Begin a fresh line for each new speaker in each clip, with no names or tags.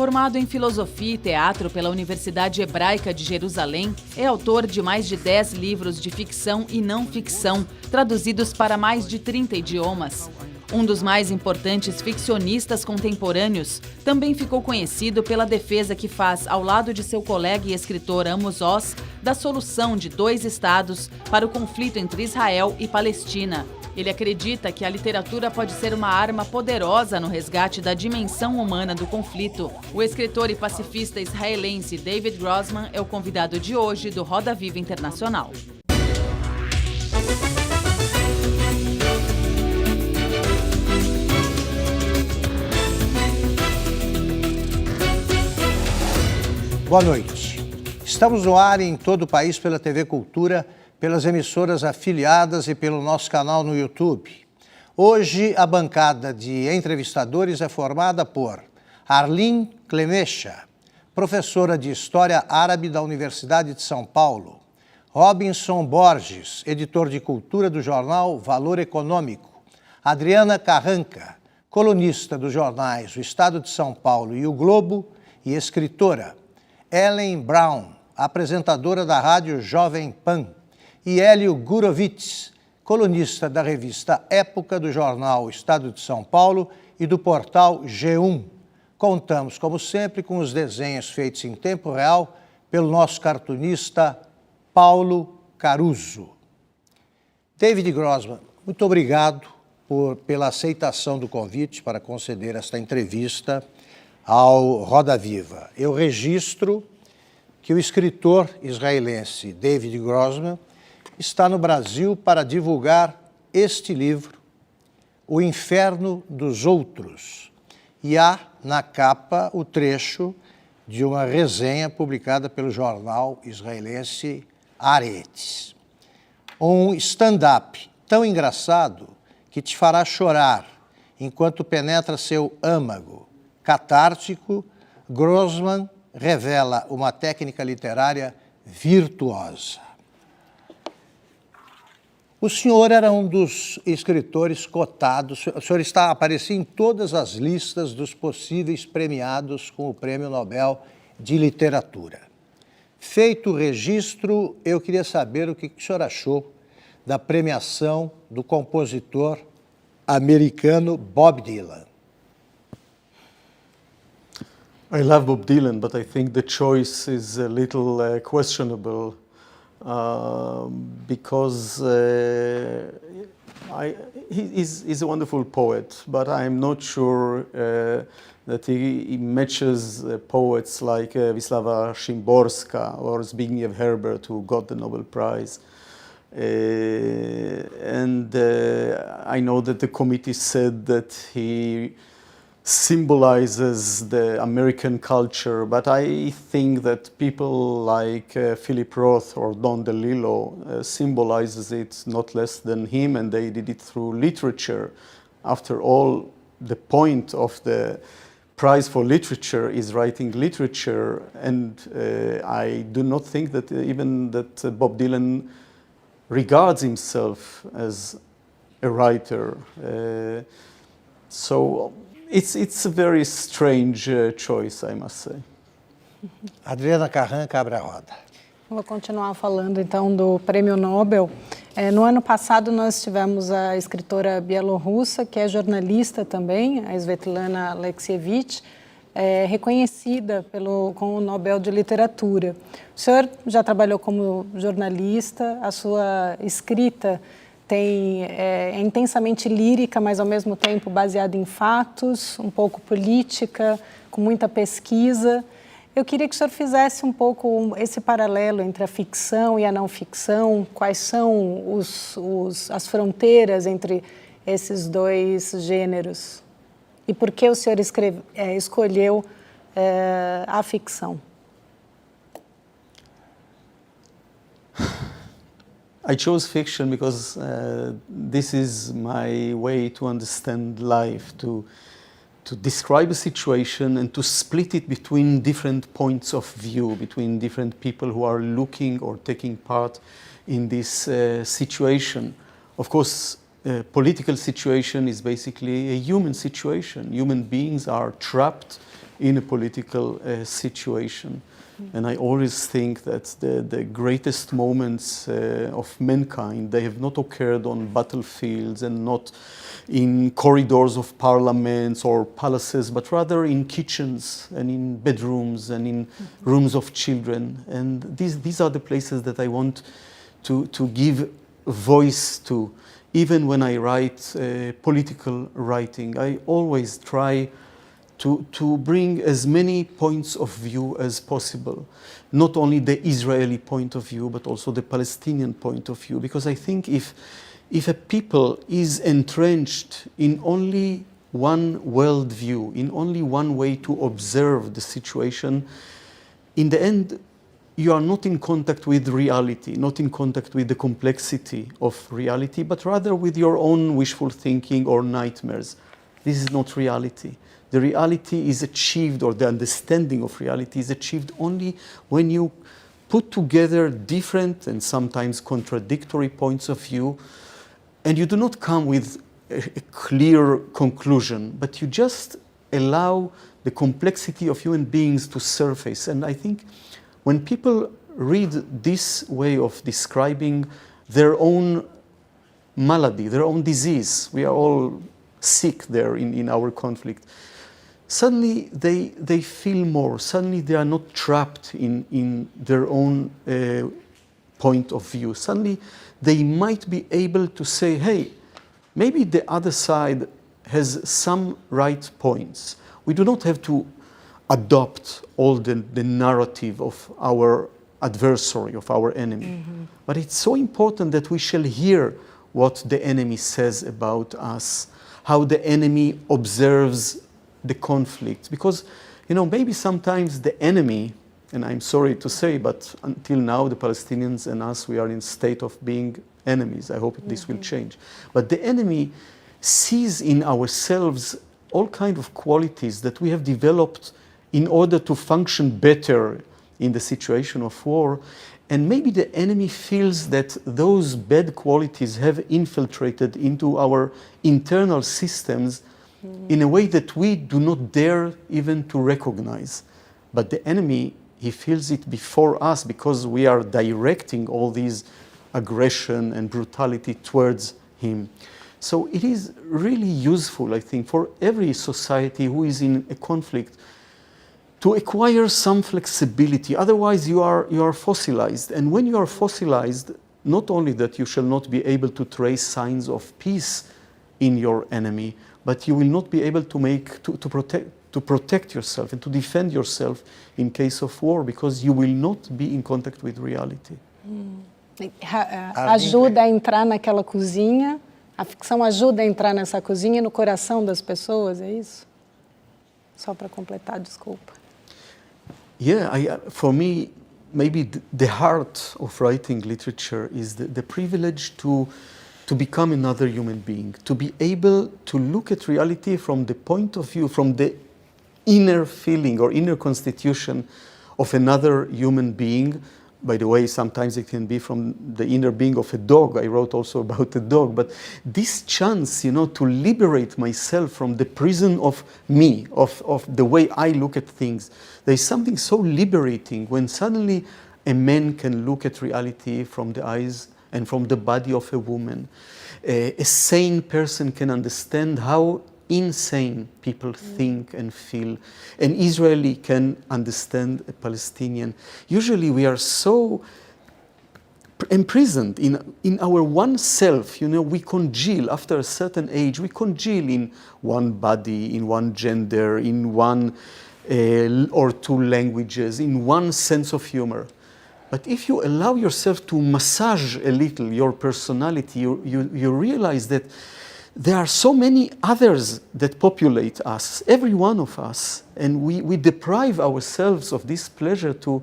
Formado em Filosofia e Teatro pela Universidade Hebraica de Jerusalém, é autor de mais de 10 livros de ficção e não ficção, traduzidos para mais de 30 idiomas. Um dos mais importantes ficcionistas contemporâneos, também ficou conhecido pela defesa que faz ao lado de seu colega e escritor Amos Oz da solução de dois Estados para o conflito entre Israel e Palestina. Ele acredita que a literatura pode ser uma arma poderosa no resgate da dimensão humana do conflito. O escritor e pacifista israelense David Grossman é o convidado de hoje do Roda Viva Internacional.
Boa noite. Estamos no ar em todo o país pela TV Cultura, pelas emissoras afiliadas e pelo nosso canal no YouTube. Hoje, a bancada de entrevistadores é formada por Arlene Clemesha, professora de História Árabe da Universidade de São Paulo, Robinson Borges, editor de Cultura do jornal Valor Econômico, Adriana Carranca, colunista dos jornais O Estado de São Paulo e O Globo e escritora, Helen Braun, apresentadora da rádio Jovem Pan, e Helio Gurovitz, colunista da revista Época do jornal O Estado de São Paulo e do portal G1. Contamos, como sempre, com os desenhos feitos em tempo real pelo nosso cartunista Paulo Caruso. David Grossman, muito obrigado pela aceitação do convite para conceder esta entrevista ao Roda Viva. Eu registro que o escritor israelense David Grossman está no Brasil para divulgar este livro, O Inferno dos Outros, e há na capa o trecho de uma resenha publicada pelo jornal israelense Haaretz. Um stand-up tão engraçado que te fará chorar enquanto penetra seu âmago. Catártico, Grossman revela uma técnica literária virtuosa. O senhor era um dos escritores cotados, o senhor aparecia em todas as listas dos possíveis premiados com o Prêmio Nobel de Literatura. Feito o registro, eu queria saber o que o senhor achou da premiação do compositor americano Bob Dylan.
I love Bob Dylan, but I think the choice is a little questionable because he's a wonderful poet, but I'm not sure that he matches poets like Wisława Szymborska or Zbigniew Herbert, who got the Nobel Prize. I know that the committee said that he symbolizes the American culture, but I think that people like Philip Roth or Don DeLillo symbolizes it not less than him, and they did it through literature. After all, the point of the prize for literature is writing literature, and I do not think that even that Bob Dylan regards himself as a writer. So it's a very strange choice, I must say.
Adriana Carranca, abre a roda.
Vou continuar falando então do Prêmio Nobel. No ano passado nós tivemos a escritora bielorrussa, que é jornalista também, a Svetlana Alexievich, reconhecida com o Nobel de Literatura. O senhor já trabalhou como jornalista, a sua escrita é intensamente lírica, mas ao mesmo tempo baseada em fatos, um pouco política, com muita pesquisa. Eu queria que o senhor fizesse um pouco esse paralelo entre a ficção e a não ficção, quais são as fronteiras entre esses dois gêneros e por que o senhor escolheu a ficção.
I chose fiction because this is my way to understand life, to describe a situation and to split it between different points of view, between different people who are looking or taking part in this situation. Of course, political situation is basically a human situation. Human beings are trapped in a political situation. And I always think that the greatest moments of mankind, they have not occurred on battlefields and not in corridors of parliaments or palaces, but rather in kitchens and in bedrooms and in rooms of children. And these are the places that I want to give voice to. Even when I write political writing, I always try to bring as many points of view as possible. Not only the Israeli point of view, but also the Palestinian point of view. Because I think if a people is entrenched in only one worldview, in only one way to observe the situation, in the end, you are not in contact with reality, not in contact with the complexity of reality, but rather with your own wishful thinking or nightmares. This is not reality. The reality is achieved, or the understanding of reality is achieved only when you put together different and sometimes contradictory points of view, and you do not come with a clear conclusion, but you just allow the complexity of human beings to surface. And I think when people read this way of describing their own malady, their own disease, we are all sick there in our conflict, suddenly they feel more, suddenly they are not trapped in their own point of view. Suddenly they might be able to say, hey, maybe the other side has some right points. We do not have to adopt all the narrative of our adversary, of our enemy. But it's so important that we shall hear what the enemy says about us, how the enemy observes the conflict. Because, maybe sometimes the enemy, and I'm sorry to say, but until now the Palestinians and us, we are in state of being enemies. I hope this will change. But the enemy sees in ourselves all kinds of qualities that we have developed in order to function better in the situation of war. And maybe the enemy feels that those bad qualities have infiltrated into our internal systems in a way that we do not dare even to recognize. But the enemy, he feels it before us because we are directing all these aggression and brutality towards him. So it is really useful, I think, for every society who is in a conflict to acquire some flexibility. Otherwise, you are fossilized. And when you are fossilized, not only that you shall not be able to trace signs of peace in your enemy, but you will not be able to protect yourself and to defend yourself in case of war, because you will not be in contact with reality.
Ajuda a entrar naquela cozinha, a ficção ajuda a entrar nessa cozinha no coração das pessoas, é isso? Só para completar, desculpa.
Yeah, for me, maybe the heart of writing literature is the privilege to become another human being, to be able to look at reality from the point of view, from the inner feeling or inner constitution of another human being. By the way, sometimes it can be from the inner being of a dog. I wrote also about a dog. But this chance, to liberate myself from the prison of me, of the way I look at things, there is something so liberating when suddenly a man can look at reality from the eyes and from the body of a woman. A sane person can understand how insane people think and feel. An Israeli can understand a Palestinian. Usually we are so imprisoned in our one self. We congeal after a certain age. We congeal in one body, in one gender, in one or two languages, in one sense of humor. But if you allow yourself to massage a little your personality, you realize that there are so many others that populate us, every one of us, and we deprive ourselves of this pleasure to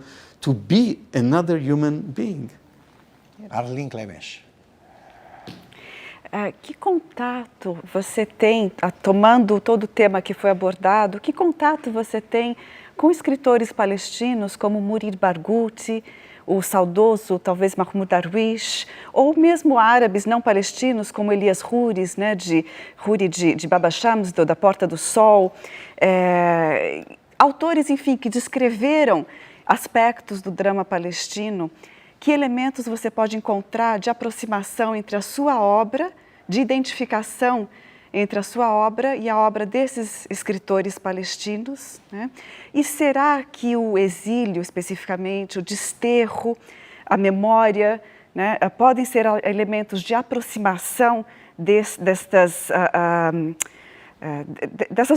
be another human being.
Arlene, Clemesha.
Que contato você tem, tomando todo o tema que foi abordado, que contato você tem com escritores palestinos como Munir Barghouti, o saudoso, talvez, Mahmoud Darwish, ou mesmo árabes não palestinos, como Elias Houris, de Baba Shams, da Porta do Sol. autores, enfim, que descreveram aspectos do drama palestino. Que elementos você pode encontrar de aproximação entre a sua obra, de identificação entre a sua obra e a obra desses escritores palestinos, né? E será que o exílio, especificamente, o desterro, a memória, né, podem ser elementos de aproximação dessas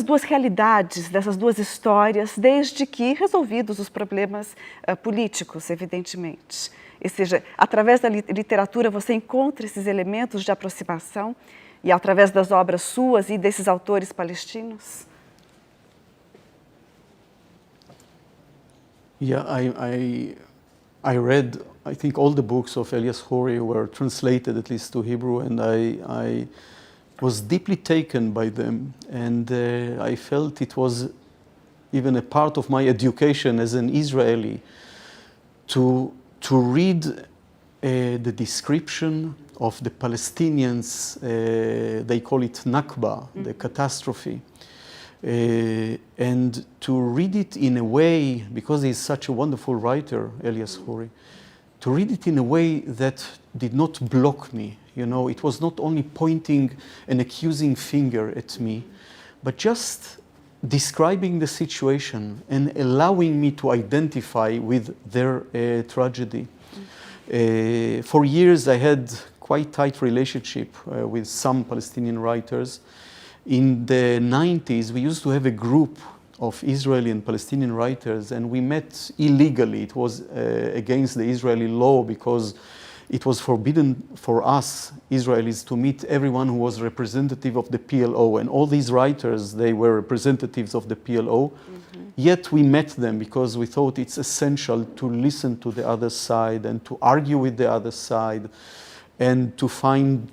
duas realidades, dessas duas histórias, desde que resolvidos os problemas políticos, evidentemente? Ou seja, através da literatura você encontra esses elementos de aproximação e através das obras suas e desses autores palestinos?
Yeah, I read, I think all the books of Elias Houri were translated at least to Hebrew, and I was deeply taken by them, and I felt it was even a part of my education as an Israeli to read the description of the Palestinians, they call it Nakba, the catastrophe, and to read it in a way, because he's such a wonderful writer, Elias Houri, to read it in a way that did not block me. You know, it was not only pointing an accusing finger at me, but just describing the situation and allowing me to identify with their tragedy. For years I had quite tight relationship with some Palestinian writers. In the 90s we used to have a group of Israeli and Palestinian writers, and we met illegally. It was against the Israeli law because it was forbidden for us Israelis to meet everyone who was representative of the PLO, and all these writers, they were representatives of the PLO. Yet we met them because we thought it's essential to listen to the other side and to argue with the other side and to find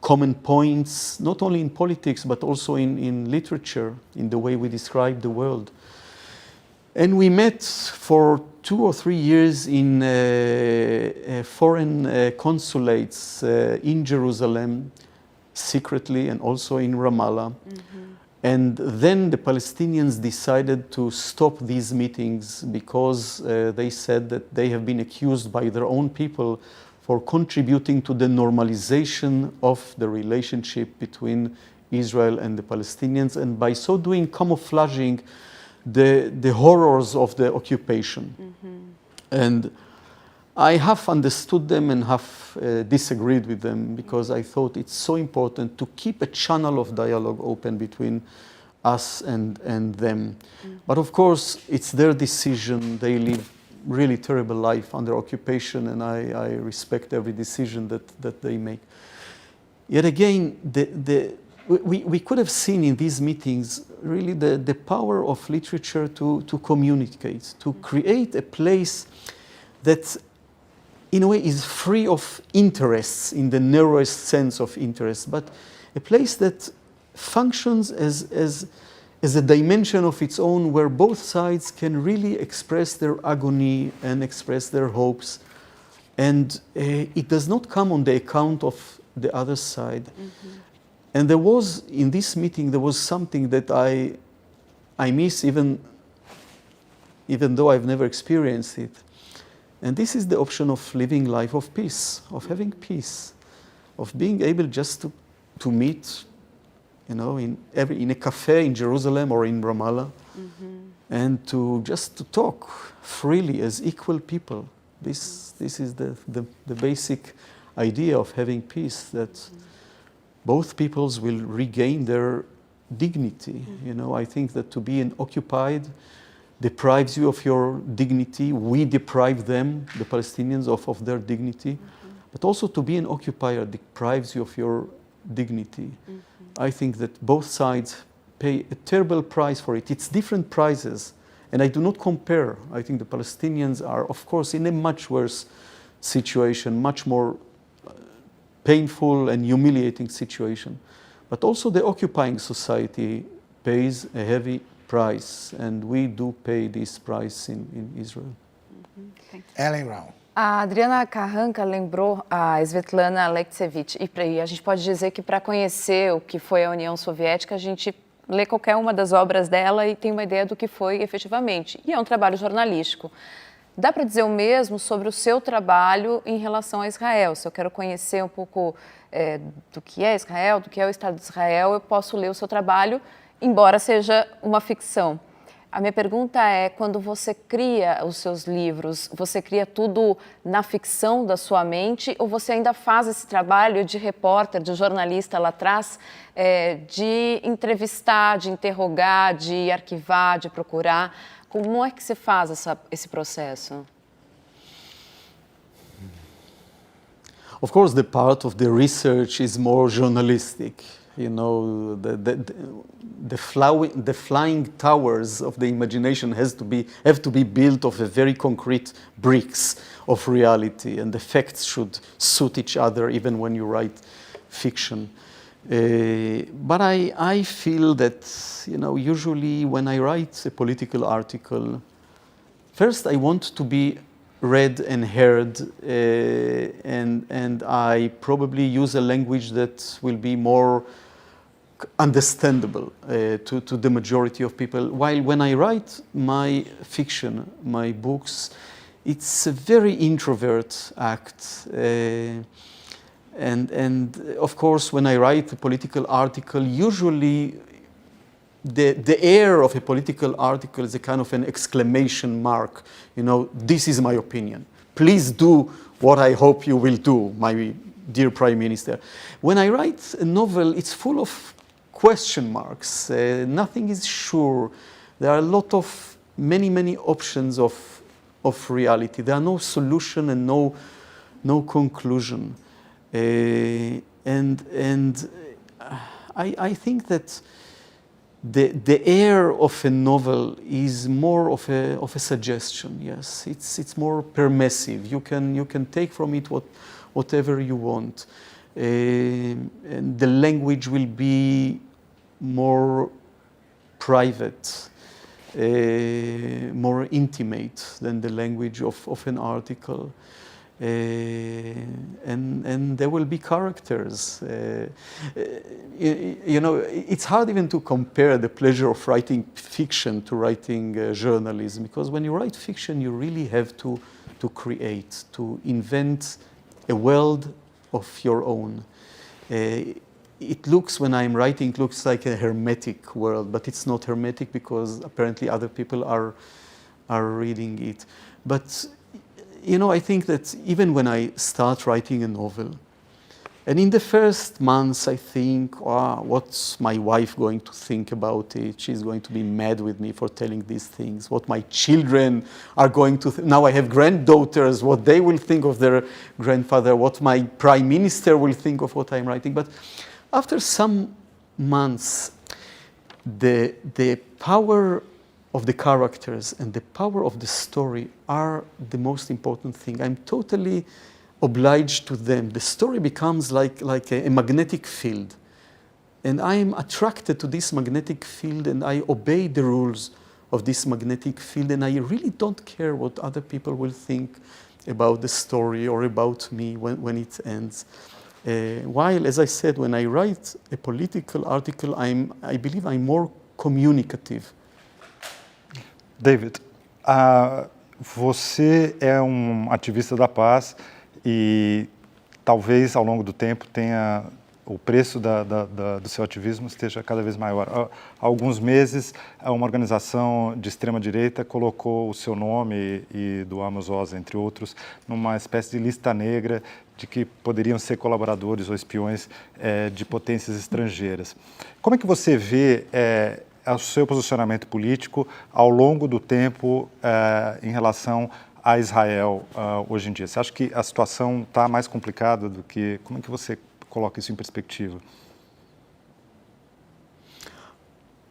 common points, not only in politics but also in literature, in the way we describe the world. And we met for 2 or 3 years in foreign consulates in Jerusalem, secretly, and also in Ramallah. And then the Palestinians decided to stop these meetings because they said that they have been accused by their own people for contributing to the normalization of the relationship between Israel and the Palestinians, and by so doing camouflaging the horrors of the occupation. And I have understood them and have disagreed with them because I thought it's so important to keep a channel of dialogue open between us and them. But of course, it's their decision. They live really terrible life under occupation, and I respect every decision that they make. Yet again, we could have seen in these meetings really the power of literature to communicate, to create a place that in a way is free of interests in the narrowest sense of interest, but a place that functions as a dimension of its own where both sides can really express their agony and express their hopes, and it does not come on the account of the other side. And there was, in this meeting, there was something that I miss even though I've never experienced it. And this is the option of living life of peace, of having peace, of being able just to meet, you know, in a cafe in Jerusalem or in Ramallah, and to talk freely as equal people. This is the basic idea of having peace, that both peoples will regain their dignity. You know, I think that to be occupied deprives you of your dignity. We deprive them, the Palestinians, of their dignity. But also to be an occupier deprives you of your dignity. I think that both sides pay a terrible price for it. It's different prices, and I do not compare. I think the Palestinians are, of course, in a much worse situation, much more painful and humiliating situation. But also the occupying society pays a heavy price, and we do pay this price in Israel.
Helen Braun.
A Adriana Carranca lembrou a Svetlana Alexievich, e a gente pode dizer que para conhecer o que foi a União Soviética, a gente
lê qualquer uma das obras dela e tem uma ideia do que foi efetivamente. E é um trabalho jornalístico. Dá para dizer o mesmo sobre o seu trabalho em relação a Israel? Se eu quero conhecer um pouco do que é Israel, do que é o Estado de Israel, eu posso ler o seu trabalho, embora seja uma ficção. A minha pergunta é, quando você cria os seus livros, você cria tudo na ficção da sua mente ou você ainda faz esse trabalho de repórter, de jornalista lá atrás, de entrevistar, de interrogar, de arquivar, de procurar? Como é que você faz esse processo?
Of course, the part of the research is more journalistic. You know, the flying towers of the imagination have to be built of a very concrete bricks of reality, and the facts should suit each other even when you write fiction. But I feel that, you know, usually when I write a political article, first I want to be read and heard, and I probably use a language that will be more understandable to the majority of people. While when I write my fiction, my books, it's a very introvert act. And of course, when I write a political article, usually the air of a political article is a kind of an exclamation mark. You know, this is my opinion. Please do what I hope you will do, my dear Prime Minister. When I write a novel, it's full of question marks. Nothing is sure. There are a lot of many options of reality. There are no solution and no conclusion. And I think that the air of a novel is more of a suggestion. Yes, it's more permissive. You can take from it whatever you want, and the language will be more private, more intimate than the language of an article. And there will be characters. You know, it's hard even to compare the pleasure of writing fiction to writing journalism, because when you write fiction, you really have to create, to invent a world of your own. It looks, when I'm writing, it looks like a hermetic world, but it's not hermetic because apparently other people are reading it. But you know, I think that even when I start writing a novel, and in the first months I think, what's my wife going to think about it? She's going to be mad with me for telling these things. What my children are going to now I have granddaughters, what they will think of their grandfather, what my prime minister will think of what I'm writing. But after some months, the power of the characters and the power of the story are the most important thing. I'm totally obliged to them. The story becomes like a magnetic field. And I am attracted to this magnetic field, and I obey the rules of this magnetic field, and I really don't care what other people will think about the story or about me when it ends. While, as I said, when I write a political article, I believe I'm more communicative.
David, você é um ativista da paz e talvez ao longo do tempo o preço do seu ativismo esteja cada vez maior. Há alguns meses, uma organização de extrema-direita colocou o seu nome e do Amos Oz, entre outros, numa espécie de lista negra de que poderiam ser colaboradores ou espiões de potências estrangeiras. Como é que você vê o seu posicionamento político ao longo do tempo em relação a Israel hoje em dia? Você acha que a situação está mais complicada do que... Como é que você coloca isso em perspectiva?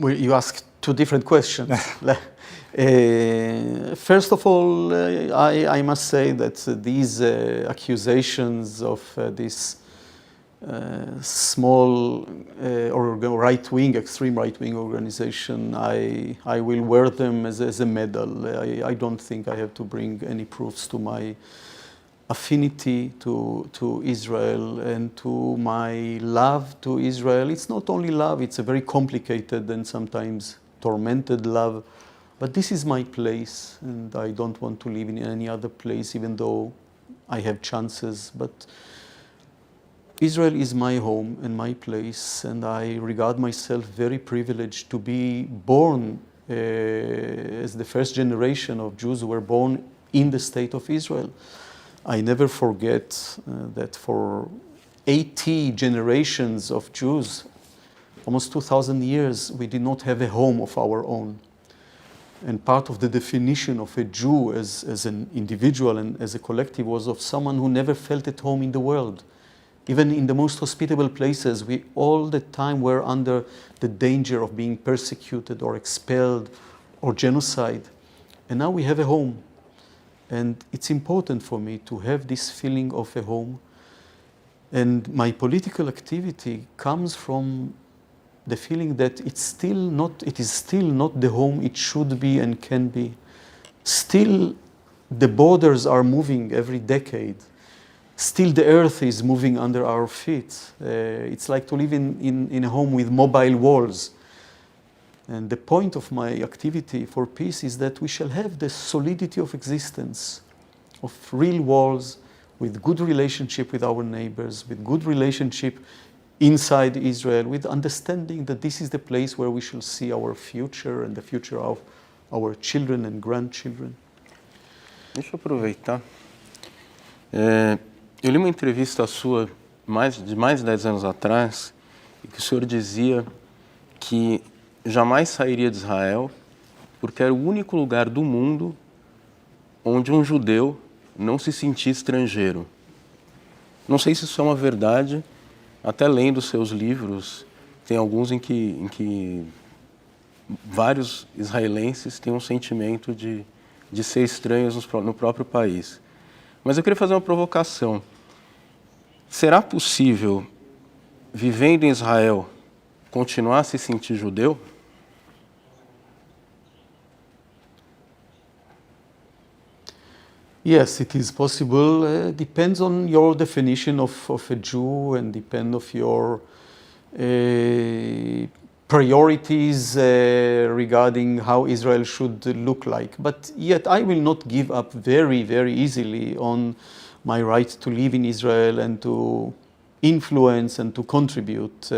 Well, you ask two different questions. First of all, I must say that these accusations of this small right-wing, extreme right-wing organization, I will wear them as a medal. I don't think I have to bring any proofs to affinity to Israel and to my love to Israel. It's not only love, it's a very complicated and sometimes tormented love. But this is my place, and I don't want to live in any other place, even though I have chances. But Israel is my home and my place, and I regard myself very privileged to be born as the first generation of Jews who were born in the state of Israel. I never forget that for 80 generations of Jews, almost 2,000 years, we did not have a home of our own. And part of the definition of a Jew as an individual and as a collective was of someone who never felt at home in the world. Even in the most hospitable places, we all the time were under the danger of being persecuted or expelled or genocide. And now we have a home. And it's important for me to have this feeling of a home. And my political activity comes from the feeling that it is still not the home it should be and can be. Still, the borders are moving every decade. Still, the earth is moving under our feet. It's like to live in a home with mobile walls. And the point of my activity for peace is that we shall have the solidity of existence, of real walls, with good relationship with our neighbors, with good relationship inside Israel, with understanding that this is the place where we shall see our future and the future of our children and grandchildren.
Deixa eu aproveitar. Eu li uma entrevista sua de mais de 10 anos atrás, em que o senhor dizia que jamais sairia de Israel porque era o único lugar do mundo onde um judeu não se sentia estrangeiro. Não sei se isso é uma verdade, até lendo seus livros, tem alguns em que vários israelenses têm um sentimento de ser estranhos no próprio país. Mas eu queria fazer uma provocação. Será possível, vivendo em Israel, continuar a se sentir judeu?
Yes, it is possible. Depends on your definition of a Jew and depend of your priorities regarding how Israel should look like. But yet I will not give up very, very easily on my right to live in Israel and to influence and to contribute.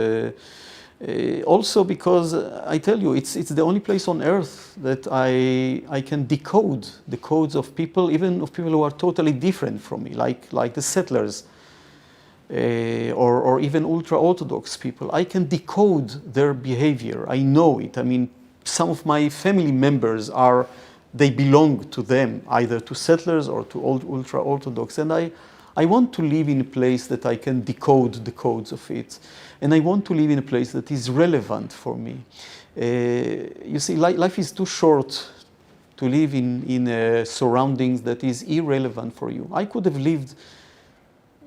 Also because I tell you, it's the only place on earth that I can decode the codes of people, even of people who are totally different from me, like the settlers or even ultra-Orthodox people. I can decode their behavior. I know it. I mean, some of my family members they belong to them, either to settlers or to ultra-Orthodox. And I want to live in a place that I can decode the codes of it. And I want to live in a place that is relevant for me. You see, life is too short to live in surroundings that is irrelevant for you. I could have lived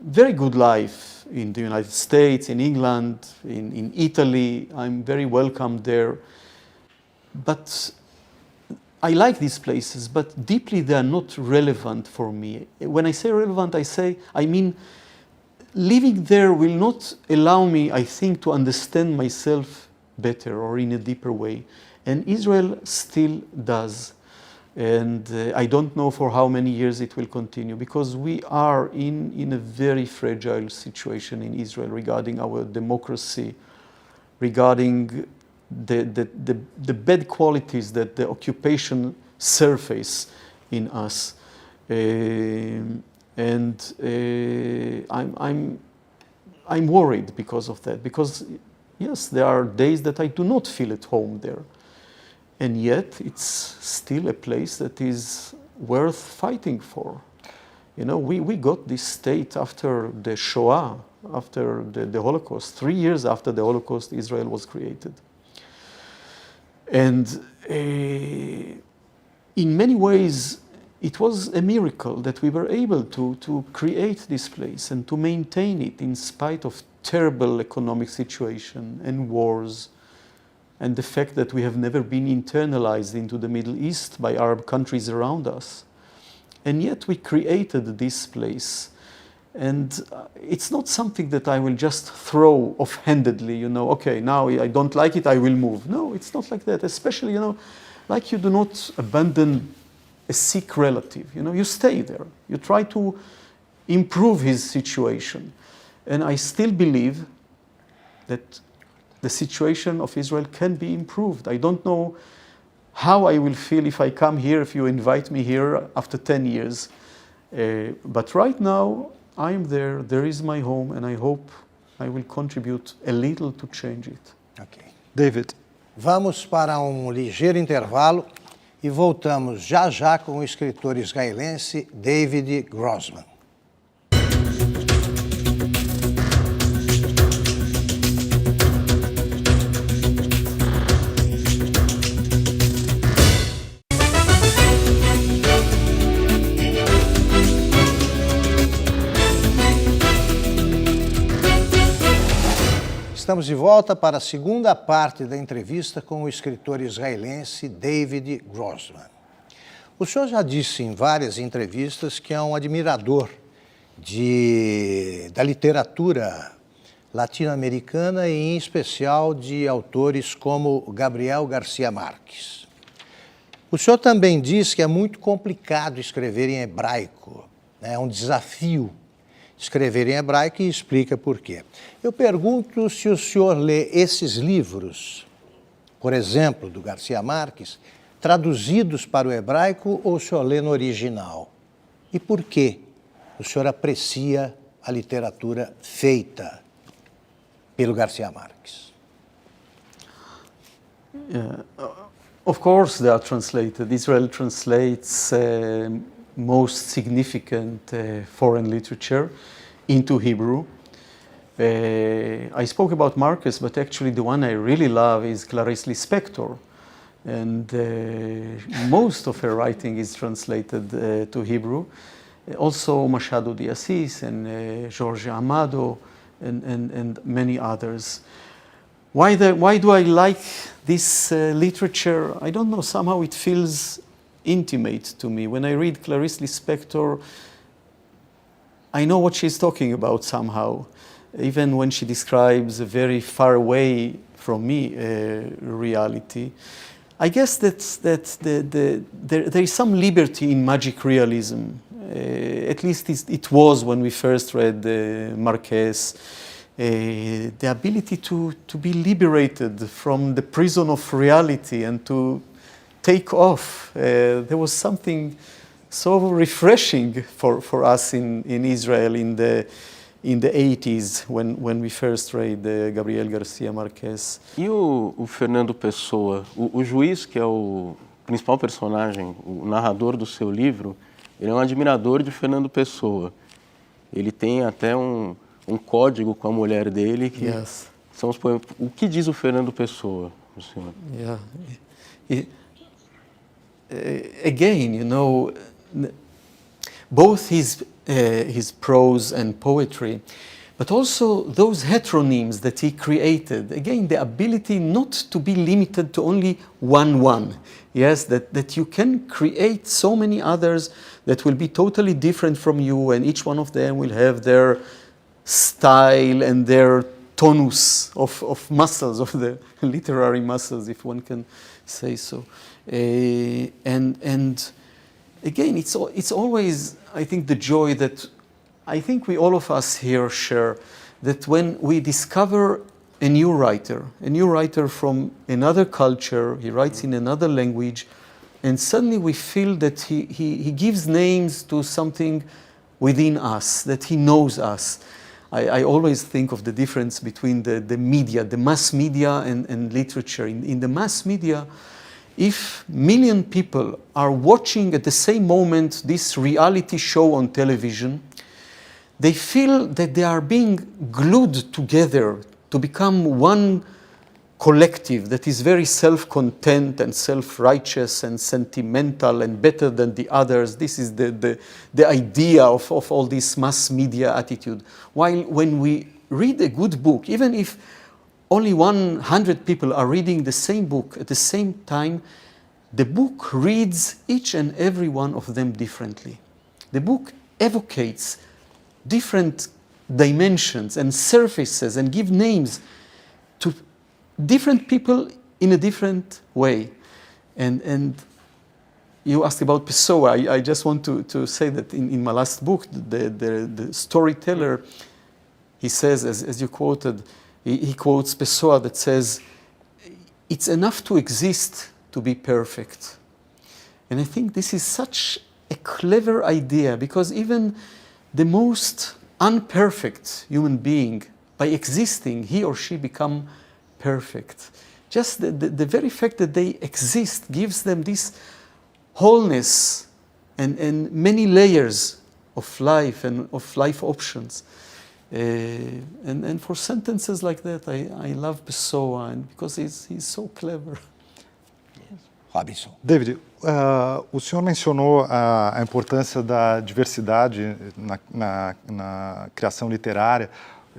very good life in the United States, in England, in Italy. I'm very welcome there. But I like these places, but deeply they are not relevant for me. When I say relevant, I mean living there will not allow me, I think, to understand myself better or in a deeper way. And Israel still does. And I don't know for how many years it will continue, because we are in a very fragile situation in Israel regarding our democracy, regarding the bad qualities that the occupation surface in us. I'm worried because of that, because yes, there are days that I do not feel at home there. And yet it's still a place that is worth fighting for. You know, we got this state after the Shoah, after the Holocaust. 3 years after the Holocaust, Israel was created. And in many ways, it was a miracle that we were able to create this place and to maintain it in spite of terrible economic situation and wars, and the fact that we have never been internalized into the Middle East by Arab countries around us. and yet we created this place. And it's not something that I will just throw offhandedly, you know, okay, now I don't like it, I will move. No, it's not like that, especially, you know, like you do not abandon a sick relative, you know, you stay there. You try to improve his situation. And I still believe that the situation of Israel can be improved. I don't know how I will feel if I come here, if you invite me here after 10 years. But right now, I'm there, there is my home, and I hope I will contribute a little to change it.
Ok.
David.
Vamos para ligeiro intervalo e voltamos já já com o escritor israelense David Grossman. Estamos de volta para a segunda parte da entrevista com o escritor israelense David Grossman. O senhor já disse em várias entrevistas que é um admirador da literatura latino-americana e, em especial, de autores como Gabriel Garcia Marques. O senhor também diz que é muito complicado escrever em hebraico, né? É um desafio escrever em hebraico e explica por quê. Eu pergunto se o senhor lê esses livros, por exemplo, do Garcia Marques, traduzidos para o hebraico ou o senhor lê no original? E por que o senhor aprecia a literatura feita pelo Garcia Marques?
Of course they are translated. Israel translates most significant foreign literature into Hebrew. I spoke about Marcus, but actually the one I really love is Clarice Lispector. And most of her writing is translated to Hebrew. Also Machado de Assis and Jorge Amado and many others. Why do I like this literature? I don't know, somehow it feels intimate to me. When I read Clarice Lispector, I know what she's talking about somehow, even when she describes a very far away from me reality. I guess that there is some liberty in magic realism. At least it was when we first read Marquez. The ability to be liberated from the prison of reality and to take off. There was something so refreshing for us in Israel in the 80s when we first read Gabriel Garcia Marquez.
E o Fernando Pessoa, o juiz, que é o principal personagem, o narrador do seu livro, ele é um admirador de Fernando Pessoa. Ele tem até um código com a mulher dele que são os poemas. O que diz o Fernando Pessoa, o senhor?
Again, you know, both his prose and poetry, but also those heteronyms that he created. Again, the ability not to be limited to only one. Yes, that you can create so many others that will be totally different from you, and each one of them will have their style and their tonus of muscles, of the literary muscles, if one can say so. And again, it's always, I think, the joy that I think all of us here share, that when we discover a new writer from another culture, he writes in another language, and suddenly we feel that he gives names to something within us, that he knows us. I always think of the difference between the media, the mass media and literature. In the mass media, if million people are watching at the same moment this reality show on television, they feel that they are being glued together to become one collective that is very self-content and self-righteous and sentimental and better than the others. This is the idea of all this mass media attitude. While when we read a good book, even if only 100 people are reading the same book at the same time, the book reads each and every one of them differently. The book evocates different dimensions and surfaces and give names to different people in a different way. And you asked about Pessoa. I just want to say that in my last book, the storyteller, he says, as you quoted, he quotes Pessoa that says, it's enough to exist to be perfect. And I think this is such a clever idea, because even the most unperfect human being, by existing, he or she become perfect. Just the very fact that they exist gives them this wholeness and many layers of life and of life options. And for sentences like that, I love Pessoa, and because he's so clever.
Robinson.
David, o senhor mencionou a importância da diversidade na criação literária,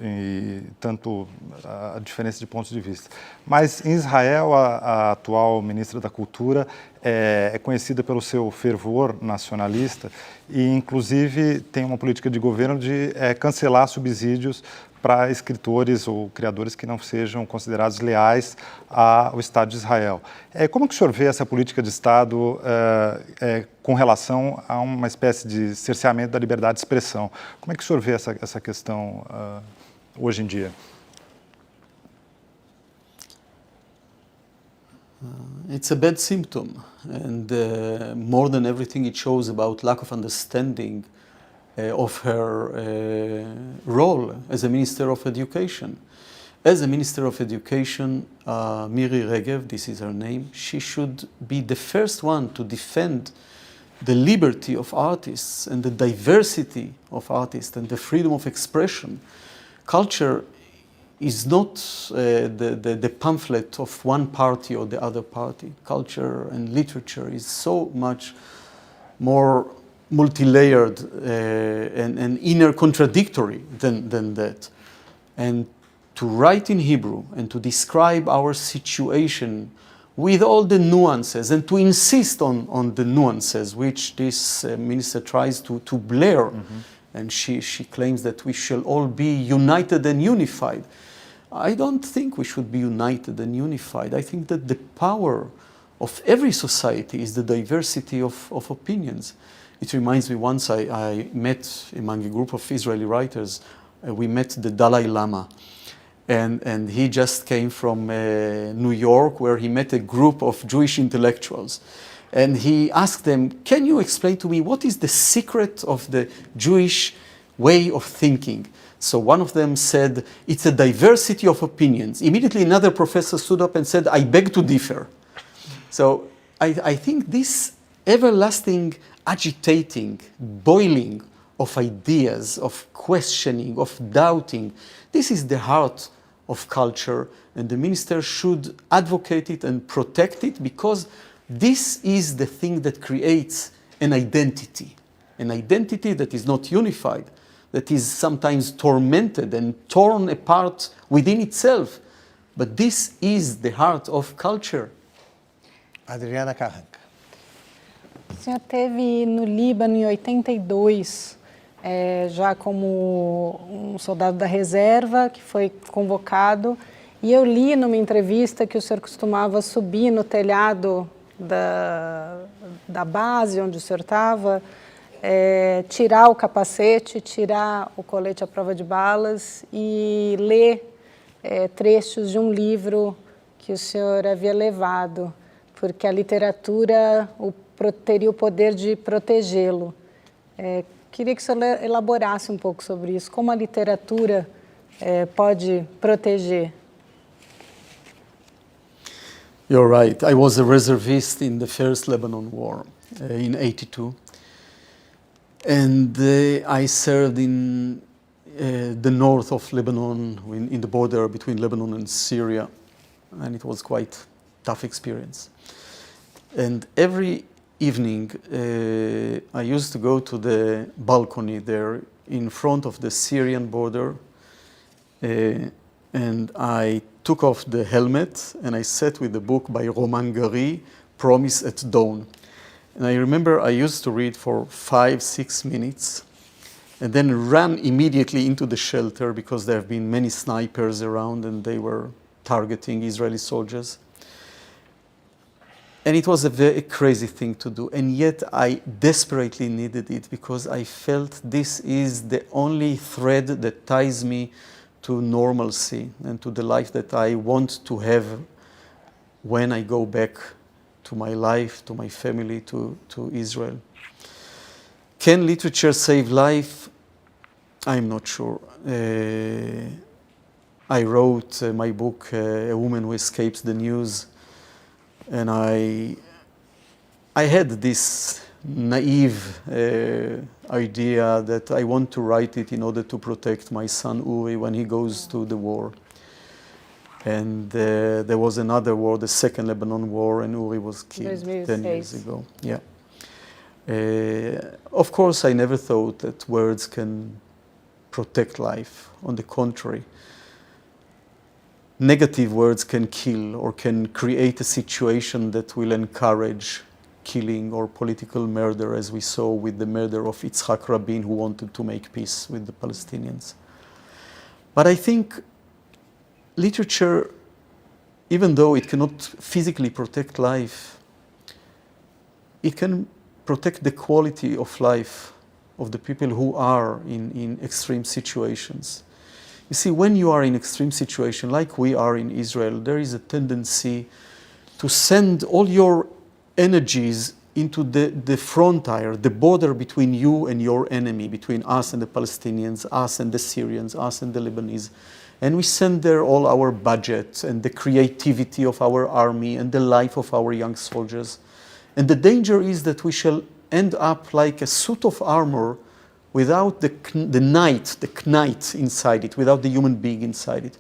e tanto a diferença de pontos de vista. Mas em Israel, a atual ministra da Cultura é conhecida pelo seu fervor nacionalista e, inclusive, tem uma política de governo de cancelar subsídios para escritores ou criadores que não sejam considerados leais ao Estado de Israel. Como que o senhor vê essa política de Estado com relação a uma espécie de cerceamento da liberdade de expressão? Como é que o senhor vê essa questão hoje em dia?
It's a bad symptom, and more than everything, it shows about lack of understanding of her role as a Minister of Education. As a Minister of Education, Miri Regev, this is her name, she should be the first one to defend the liberty of artists and the diversity of artists and the freedom of expression. Culture is not the pamphlet of one party or the other party. Culture and literature is so much more multi-layered and inner contradictory than that. And to write in Hebrew and to describe our situation with all the nuances and to insist on the nuances which this minister tries to blur. Mm-hmm. And she claims that we shall all be united and unified. I don't think we should be united and unified. I think that the power of every society is the diversity of opinions. It reminds me, once I met among a group of Israeli writers, we met the Dalai Lama. And he just came from New York, where he met a group of Jewish intellectuals. And he asked them, can you explain to me what is the secret of the Jewish way of thinking? So one of them said, it's a diversity of opinions. Immediately another professor stood up and said, I beg to differ. So I think this everlasting agitating, boiling of ideas, of questioning, of doubting, this is the heart of culture, and the minister should advocate it and protect it, because this is the thing that creates an identity that is not unified, that is sometimes tormented and torn apart within itself. But this is the heart of culture.
Adriana Carranca.
O senhor esteve no Líbano em 82, já como um soldado da reserva que foi convocado, e eu li numa entrevista que o senhor costumava subir no telhado da base onde o senhor estava, tirar o capacete, tirar o colete à prova de balas e ler trechos de um livro que o senhor havia levado, porque a literatura teria o poder de protegê-lo. Queria que o senhor elaborasse um pouco sobre isso, como a literatura pode proteger.
You're right. I was a reservist in the first Lebanon War in 82. And I served in the north of Lebanon, in the border between Lebanon and Syria. And it was quite a tough experience. And every evening, I used to go to the balcony there in front of the Syrian border. And I took off the helmet and I sat with the book by Roman Gary, Promise at Dawn. And I remember I used to read for 5-6 minutes and then ran immediately into the shelter because there have been many snipers around and they were targeting Israeli soldiers. And it was a very crazy thing to do, and yet I desperately needed it because I felt this is the only thread that ties me to normalcy and to the life that I want to have when I go back to my life, to my family, to Israel. Can literature save life? I'm not sure. I wrote my book, A Woman Who Escapes the News, and I had this naive idea that I want to write it in order to protect my son Uri when he goes to the war. And there was another war, the Second Lebanon War, and Uri was killed 10 years ago. Yeah. Of course, I never thought that words can protect life. On the contrary, negative words can kill or can create a situation that will encourage killing or political murder, as we saw with the murder of Yitzhak Rabin, who wanted to make peace with the Palestinians. But I think literature, even though it cannot physically protect life, it can protect the quality of life of the people who are in extreme situations. You see, when you are in extreme situation, like we are in Israel, there is a tendency to send all your energies into the frontier, the border between you and your enemy, between us and the Palestinians, us and the Syrians, us and the Lebanese. And we send there all our budget and the creativity of our army and the life of our young soldiers. And the danger is that we shall end up like a suit of armor without the knight inside it, without the human being inside it.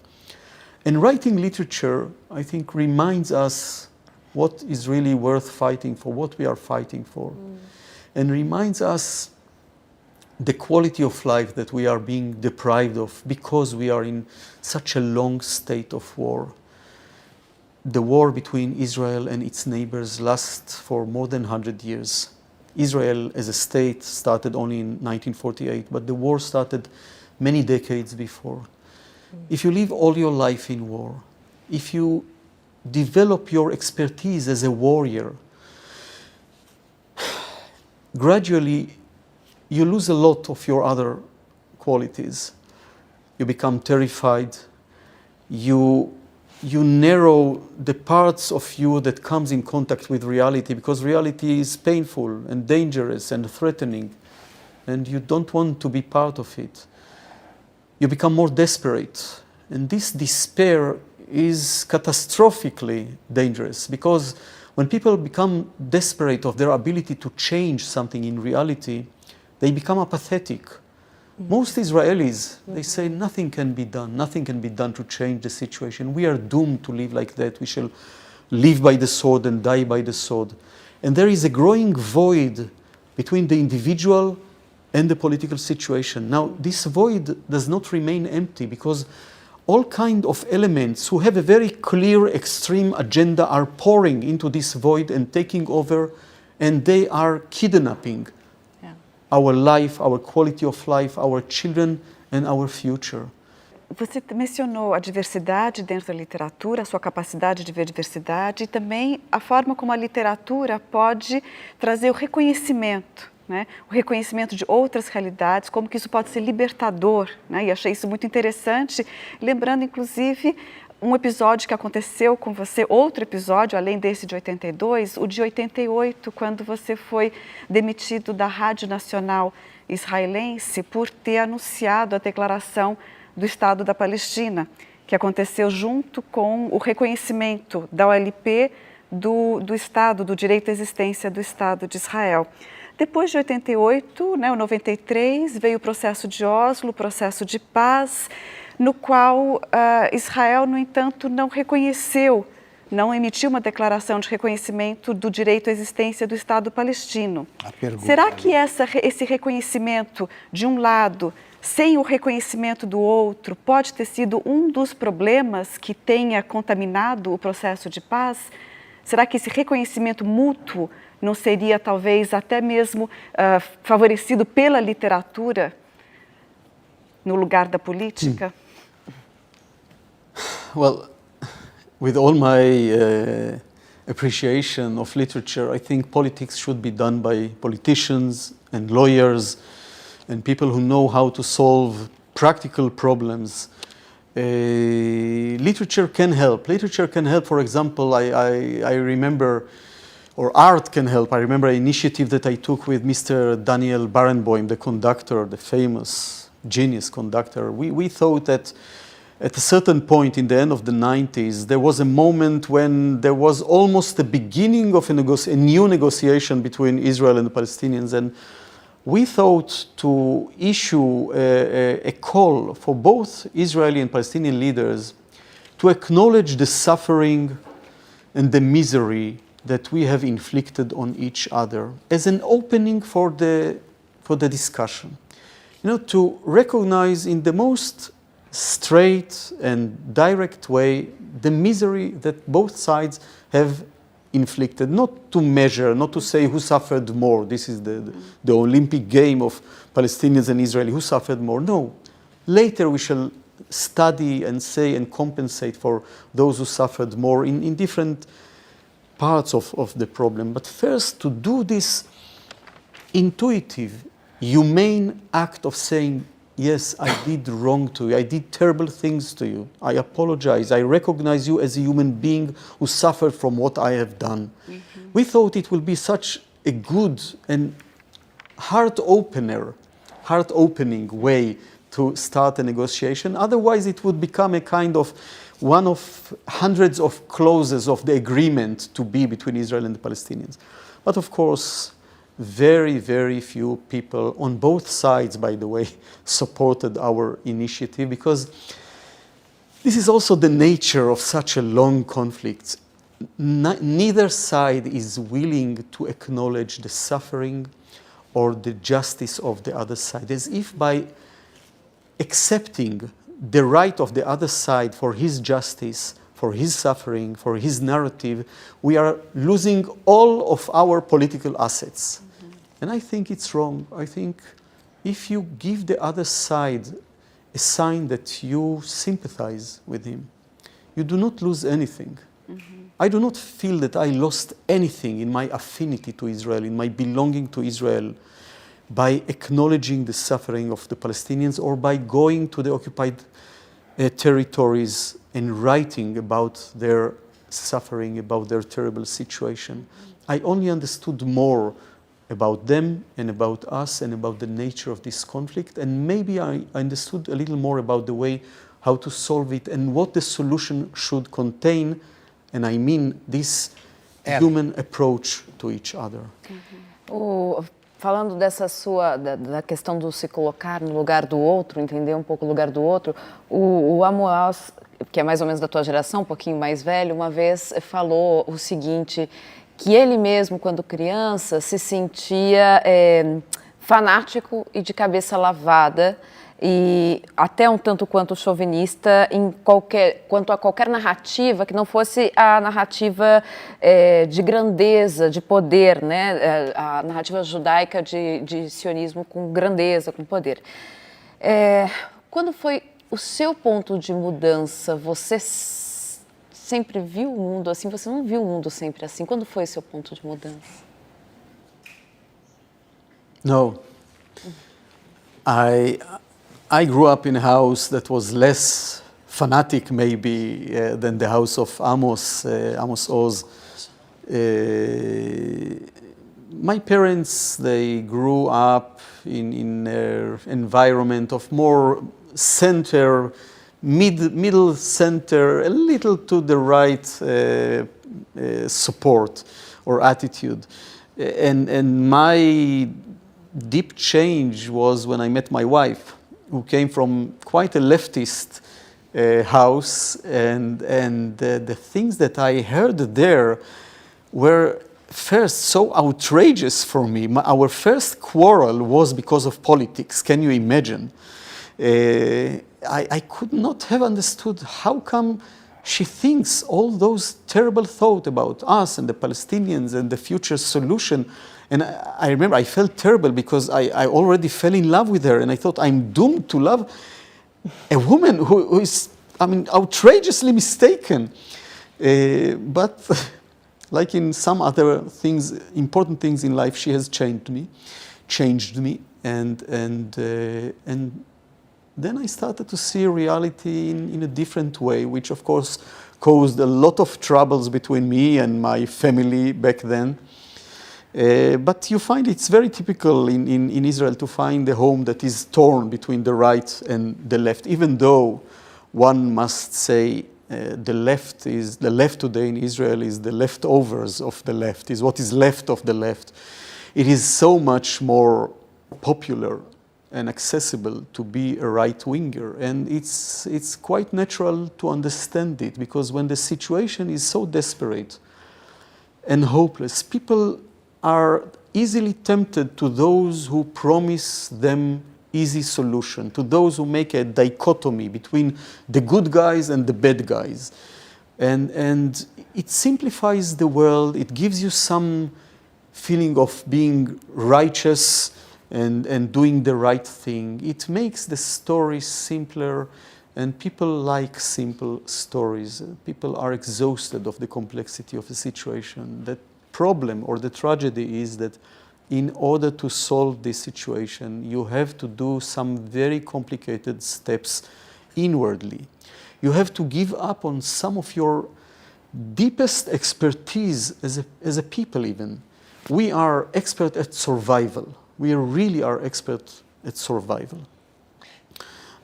And writing literature, I think, reminds us what is really worth fighting for, what we are fighting for. And reminds us the quality of life that we are being deprived of because we are in such a long state of war. The war between Israel and its neighbors lasts for more than 100 years. Israel as a state started only in 1948, but the war started many decades before. If you live all your life in war, if you develop your expertise as a warrior, gradually you lose a lot of your other qualities. You become terrified. You narrow the parts of you that comes in contact with reality, because reality is painful and dangerous and threatening, and you don't want to be part of it. You become more desperate, and this despair is catastrophically dangerous, because when people become desperate of their ability to change something in reality, they become apathetic. Most Israelis, they say nothing can be done to change the situation. We are doomed to live like that. We shall live by the sword and die by the sword. And there is a growing void between the individual and the political situation. Now, this void does not remain empty, because all kinds of elements who have a very clear extreme agenda are pouring into this void and taking over, and they are kidnapping our life, our quality of life, our children and our future.
Você mencionou a diversidade dentro da literatura, a sua capacidade de ver diversidade e também a forma como a literatura pode trazer o reconhecimento, né? O reconhecimento de outras realidades, como que isso pode ser libertador, né? E achei isso muito interessante, lembrando inclusive um episódio que aconteceu com você, outro episódio, além desse de 82, o de 88, quando você foi demitido da Rádio Nacional israelense por ter anunciado a declaração do Estado da Palestina, que aconteceu junto com o reconhecimento da OLP do Estado, do direito à existência do Estado de Israel. Depois de 88, né, o 93, veio o processo de Oslo, o processo de paz, no qual Israel, no entanto, não reconheceu, não emitiu uma declaração de reconhecimento do direito à existência do Estado palestino. Será que esse reconhecimento, de um lado, sem o reconhecimento do outro, pode ter sido um dos problemas que tenha contaminado o processo de paz? Será que esse reconhecimento mútuo não seria talvez até mesmo favorecido pela literatura no lugar da política?
Well, with all my appreciation of literature, I think politics should be done by politicians and lawyers and people who know how to solve practical problems. Literature can help. Literature can help, for example, I remember, or art can help. I remember an initiative that I took with Mr. Daniel Barenboim, the conductor, the famous genius conductor. We thought that at a certain point in the end of the 90s, there was a moment when there was almost the beginning of a new negotiation between Israel and the Palestinians. And we thought to issue a call for both Israeli and Palestinian leaders to acknowledge the suffering and the misery that we have inflicted on each other as an opening for the discussion. You know, to recognize in the most straight and direct way the misery that both sides have inflicted, not to measure, not to say who suffered more. This is the Olympic game of Palestinians and Israelis, who suffered more. No. Later we shall study and say and compensate for those who suffered more in different parts of the problem. But first, to do this intuitive, humane act of saying, yes, I did wrong to you. I did terrible things to you. I apologize. I recognize you as a human being who suffered from what I have done. Mm-hmm. We thought it will be such a good and heart-opening way to start a negotiation. Otherwise, it would become a kind of one of hundreds of clauses of the agreement to be between Israel and the Palestinians. But of course, very, very few people on both sides, by the way, supported our initiative, because this is also the nature of such a long conflict. Neither side is willing to acknowledge the suffering or the justice of the other side, as if by accepting the right of the other side for his justice, for his suffering, for his narrative, we are losing all of our political assets. And I think it's wrong. I think if you give the other side a sign that you sympathize with him, you do not lose anything. Mm-hmm. I do not feel that I lost anything in my affinity to Israel, in my belonging to Israel, by acknowledging the suffering of the Palestinians or by going to the occupied territories and writing about their suffering, about their terrible situation. I only understood more about them and about us and about the nature of this conflict, and maybe I understood a little more about the way how to solve it and what the solution should contain, and I mean this human approach to each other.
Falando da questão do se colocar no lugar do outro, entender um pouco o lugar do outro, o Amos, que é mais ou menos da tua geração, um pouquinho mais velho, uma vez falou o seguinte, que ele mesmo, quando criança, se sentia fanático e de cabeça lavada e até um tanto quanto chauvinista quanto a qualquer narrativa que não fosse a narrativa de grandeza, de poder, né? A narrativa judaica de sionismo com grandeza, com poder. Quando foi o seu ponto de mudança? Você sempre viu o mundo assim? Você não viu o mundo sempre assim? Quando foi seu ponto de mudança?
No. I grew up in a house that was less fanatic maybe than the house of Amos Oz. My parents, they grew up in an environment of more center, middle center, a little to the right support or attitude. And my deep change was when I met my wife, who came from quite a leftist house, and the things that I heard there were first so outrageous for me. Our first quarrel was because of politics. Can you imagine? I could not have understood how come she thinks all those terrible thoughts about us and the Palestinians and the future solution. And I remember I felt terrible because I already fell in love with her, and I thought I'm doomed to love a woman who is, I mean, outrageously mistaken. But like in some other things, important things in life, she has changed me, and then I started to see reality in a different way, which of course caused a lot of troubles between me and my family back then. But you find it's very typical in Israel to find a home that is torn between the right and the left, even though one must say the left today in Israel is the leftovers of the left, is what is left of the left. It is so much more popular and accessible to be a right-winger, and it's quite natural to understand it, because when the situation is so desperate and hopeless, people are easily tempted to those who promise them easy solution, to those who make a dichotomy between the good guys and the bad guys. And it simplifies the world, it gives you some feeling of being righteous and doing the right thing. It makes the story simpler, and people like simple stories. People are exhausted of the complexity of the situation. The problem or the tragedy is that in order to solve this situation, you have to do some very complicated steps inwardly. You have to give up on some of your deepest expertise as a people even. We are expert at survival. We really are experts at survival.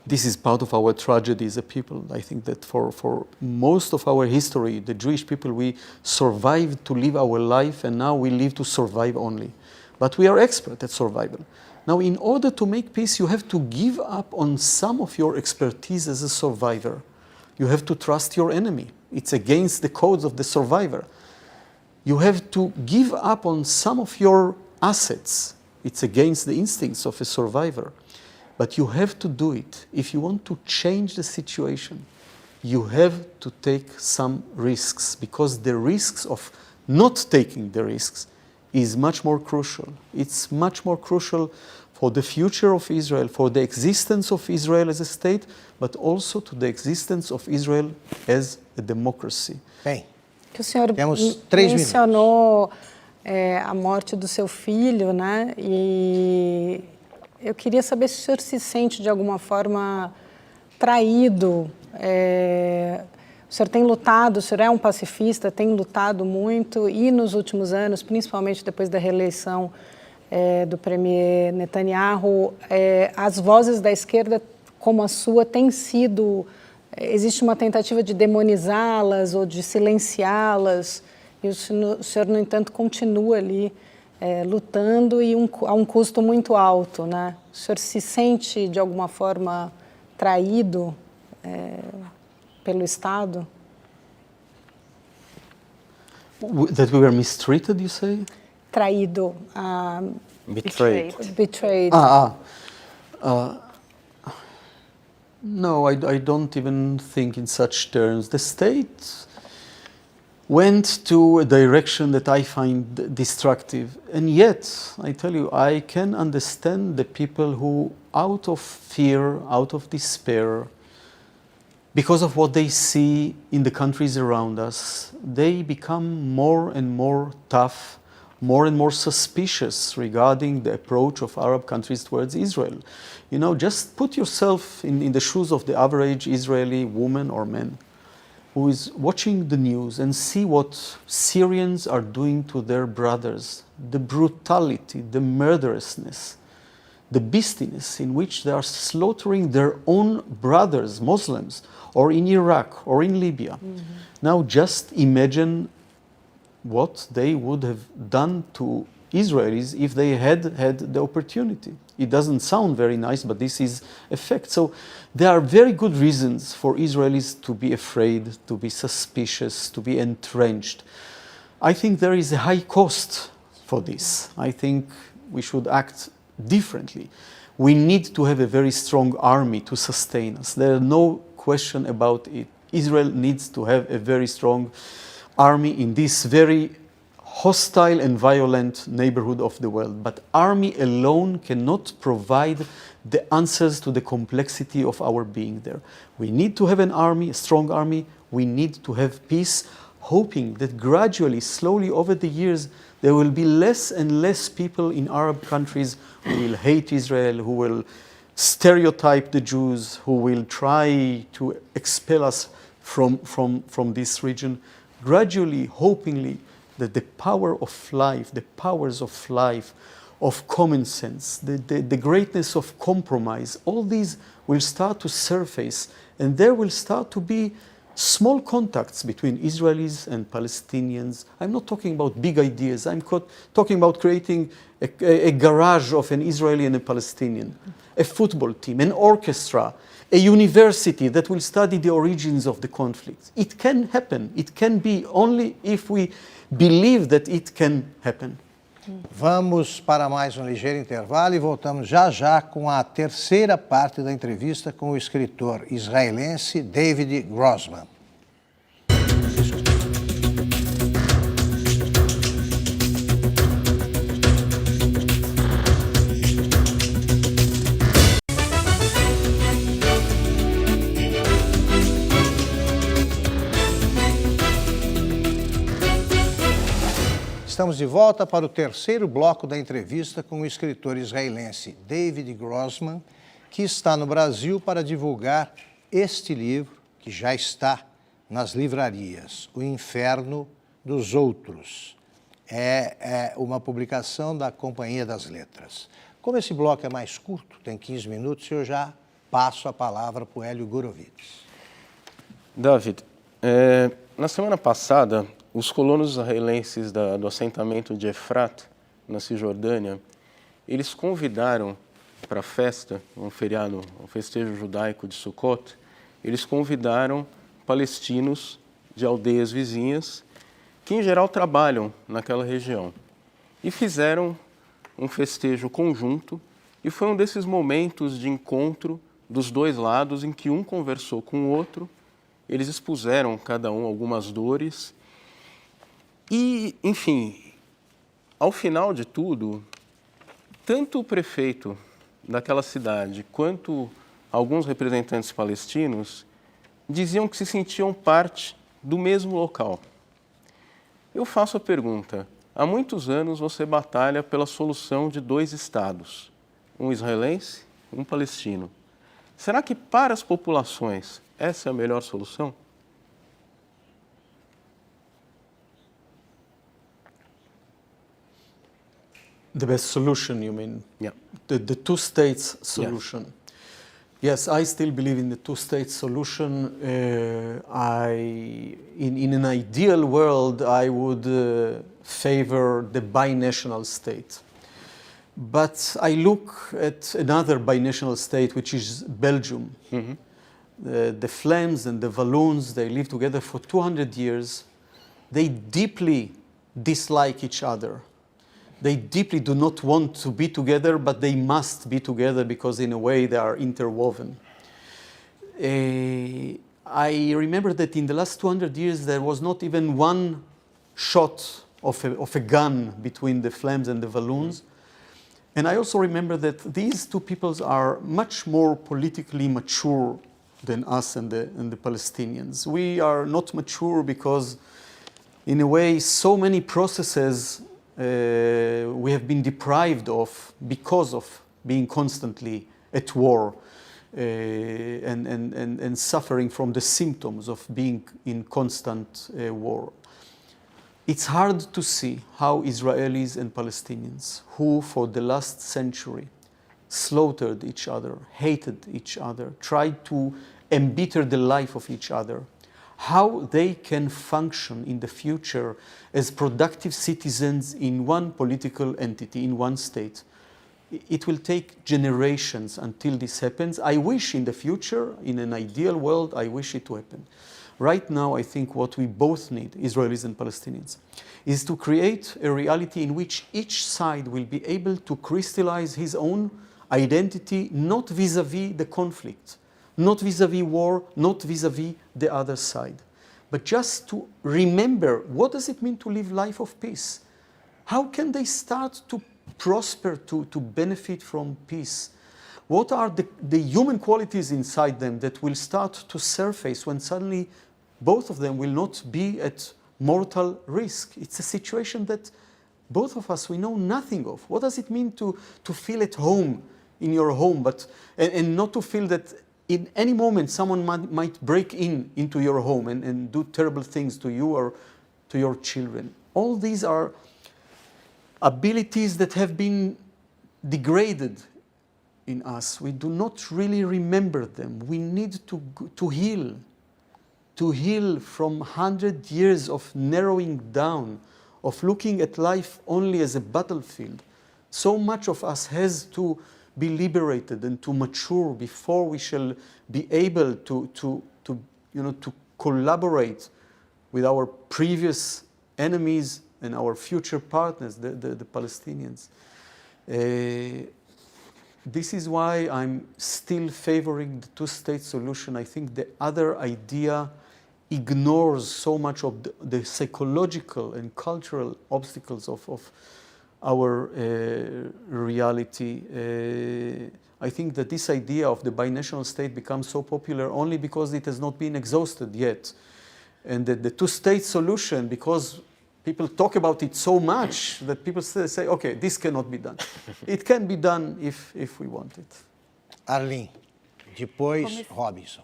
This is part of our tragedy as a people. I think that for most of our history, the Jewish people, we survived to live our life, and now we live to survive only. But we are expert at survival. Now, in order to make peace, you have to give up on some of your expertise as a survivor. You have to trust your enemy. It's against the codes of the survivor. You have to give up on some of your assets. It's against the instincts of a survivor. But you have to do it. If you want to change the situation, you have to take some risks, because the risks of not taking the risks is much more crucial. It's much more crucial for the future of Israel, for the existence of Israel as a state, but also to the existence of Israel as a democracy.
Bem,
que o senhor
temos 3
mencionou a morte do seu filho, né? E eu queria saber se o senhor se sente de alguma forma traído. O senhor tem lutado, o senhor é um pacifista, tem lutado muito, e nos últimos anos, principalmente depois da reeleição do premier Netanyahu, as vozes da esquerda, como a sua, têm sido... Existe uma tentativa de demonizá-las ou de silenciá-las, e o senhor, no entanto, continua ali lutando, e a um custo muito alto, né? O senhor se sente, de alguma forma, traído pelo Estado?
That we were mistreated, you say?
Traído.
Betrayed.
Betrayed.
No, I don't even think in such terms. The state went to a direction that I find destructive. And yet, I tell you, I can understand the people who, out of fear, out of despair, because of what they see in the countries around us, they become more and more tough, more and more suspicious regarding the approach of Arab countries towards Israel. You know, just put yourself in the shoes of the average Israeli woman or man who is watching the news and see what Syrians are doing to their brothers, the brutality, the murderousness, the beastiness in which they are slaughtering their own brothers, Muslims, or in Iraq or in Libya. Mm-hmm. Now just imagine what they would have done to Israelis if they had the opportunity. It doesn't sound very nice, but this is a fact. So there are very good reasons for Israelis to be afraid, to be suspicious, to be entrenched. I think there is a high cost for this. I think we should act differently. We need to have a very strong army to sustain us. There is no question about it. Israel needs to have a very strong army in this very hostile and violent neighborhood of the world. But army alone cannot provide the answers to the complexity of our being there. We need to have an army, a strong army. We need to have peace, hoping that gradually, slowly over the years, there will be less and less people in Arab countries who will hate Israel, who will stereotype the Jews, who will try to expel us from this region. Gradually, hopingly, that the power of life, the powers of life, of common sense, the greatness of compromise, all these will start to surface, and there will start to be small contacts between Israelis and Palestinians. I'm not talking about big ideas. I'm talking about creating a garage of an Israeli and a Palestinian, a football team, an orchestra, a university that will study the origins of the conflict. It can happen. It can be only if we believe that it can happen.
Vamos para mais um ligeiro intervalo e voltamos já já com a terceira parte da entrevista com o escritor israelense David Grossman. Estamos de volta para o terceiro bloco da entrevista com o escritor israelense David Grossman, que está no Brasil para divulgar este livro, que já está nas livrarias, O Inferno dos Outros. É uma publicação da Companhia das Letras. Como esse bloco é mais curto, tem 15 minutos, eu já passo a palavra para o Helio Gurovitz.
David, na semana passada, os colonos israelenses do assentamento de Efrat, na Cisjordânia, eles convidaram para a festa, um feriado, um festejo judaico de Sukkot, eles convidaram palestinos de aldeias vizinhas, que em geral trabalham naquela região, e fizeram um festejo conjunto, e foi um desses momentos de encontro dos dois lados, em que um conversou com o outro, eles expuseram cada um algumas dores. E, enfim, ao final de tudo, tanto o prefeito daquela cidade quanto alguns representantes palestinos diziam que se sentiam parte do mesmo local. Eu faço a pergunta, há muitos anos você batalha pela solução de dois estados, um israelense e um palestino. Será que para as populações essa é a melhor solução?
The best solution, you mean?
Yeah.
The two states solution. Yes, I still believe in the two-state solution. In an ideal world, I would favor the binational state. But I look at another binational state, which is Belgium. Mm-hmm. The Flames and the Walloons, they live together for 200 years. They deeply dislike each other. They deeply do not want to be together, but they must be together because in a way they are interwoven. I remember that in the last 200 years there was not even one shot of a gun between the Flames and the Walloons. And I also remember that these two peoples are much more politically mature than us and the Palestinians. We are not mature because in a way so many processes we have been deprived of because of being constantly at war and suffering from the symptoms of being in constant war. It's hard to see how Israelis and Palestinians, who for the last century slaughtered each other, hated each other, tried to embitter the life of each other, how they can function in the future as productive citizens in one political entity, in one state. It will take generations until this happens. I wish in the future, in an ideal world, I wish it to happen. Right now, I think what we both need, Israelis and Palestinians, is to create a reality in which each side will be able to crystallize his own identity, not vis-à-vis the conflict, not vis-à-vis war, not vis-à-vis the other side, but just to remember what does it mean to live life of peace? How can they start to prosper, to benefit from peace? What are the human qualities inside them that will start to surface when suddenly both of them will not be at mortal risk? It's a situation that both of us, we know nothing of. What does it mean to feel at home in your home, and not to feel that in any moment someone might break into your home and do terrible things to you or to your children? All these are abilities that have been degraded in us. We do not really remember them. We need to heal from 100 years of narrowing down, of looking at life only as a battlefield. So much of us has to be liberated and to mature before we shall be able to collaborate with our previous enemies and our future partners, the Palestinians. This is why I'm still favoring the two-state solution. I think the other idea ignores so much of the psychological and cultural obstacles of our reality. I think that this idea of the binational state becomes so popular only because it has not been exhausted yet. And that the two-state solution, because people talk about it so much that people say, okay, this cannot be done. It can be done if we want it.
Arlene, depois Robinson.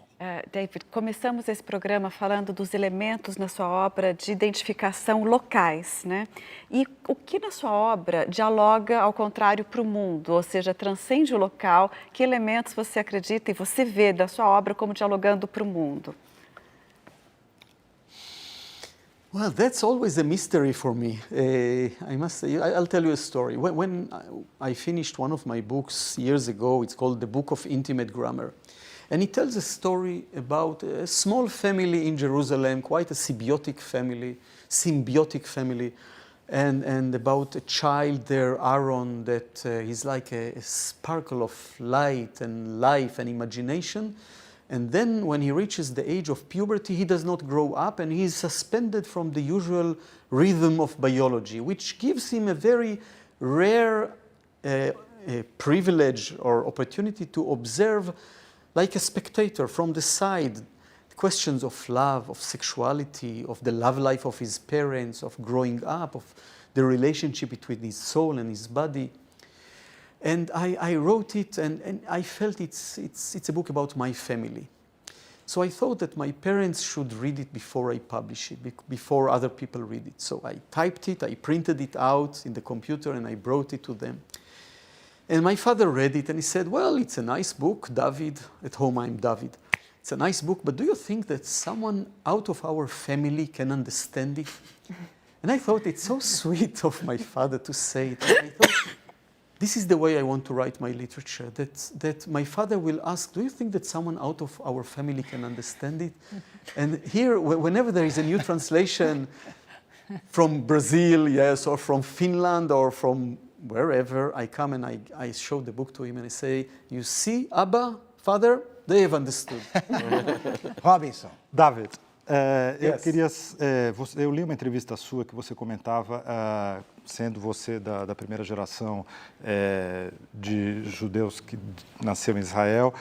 David, começamos esse programa falando dos elementos na sua obra de identificação locais, né? E o que na sua obra dialoga ao contrário para o mundo, ou seja, transcende o local? Que elementos você acredita e você vê da sua obra como dialogando para o mundo?
Well, that's always a mystery for me. I must say, I'll tell you a story. When I finished one of my books years ago, it's called The Book of Intimate Grammar. And it tells a story about a small family in Jerusalem, quite a symbiotic family, and about a child there, Aaron, that is like a sparkle of light and life and imagination. And then when he reaches the age of puberty, he does not grow up and he is suspended from the usual rhythm of biology, which gives him a very rare privilege or opportunity to observe, like a spectator from the side, questions of love, of sexuality, of the love life of his parents, of growing up, of the relationship between his soul and his body. And I wrote it, and I felt it's a book about my family. So I thought that my parents should read it before I publish it, before other people read it. So I typed it, I printed it out in the computer, and I brought it to them. And my father read it, and he said, well, it's a nice book, David. At home, I'm David. It's a nice book, but do you think that someone out of our family can understand it? And I thought it's so sweet of my father to say it. And I thought, this is the way I want to write my literature, that my father will ask, do you think that someone out of our family can understand it? And here, whenever there is a new translation from Brazil, yes, or from Finland, or from wherever, I come and I show the book to him and I say, you see, Abba, Father, they have understood.
Robinson.
David, eu queria... eu li uma entrevista sua que você comentava, sendo você da primeira geração de judeus que nasceu em Israel,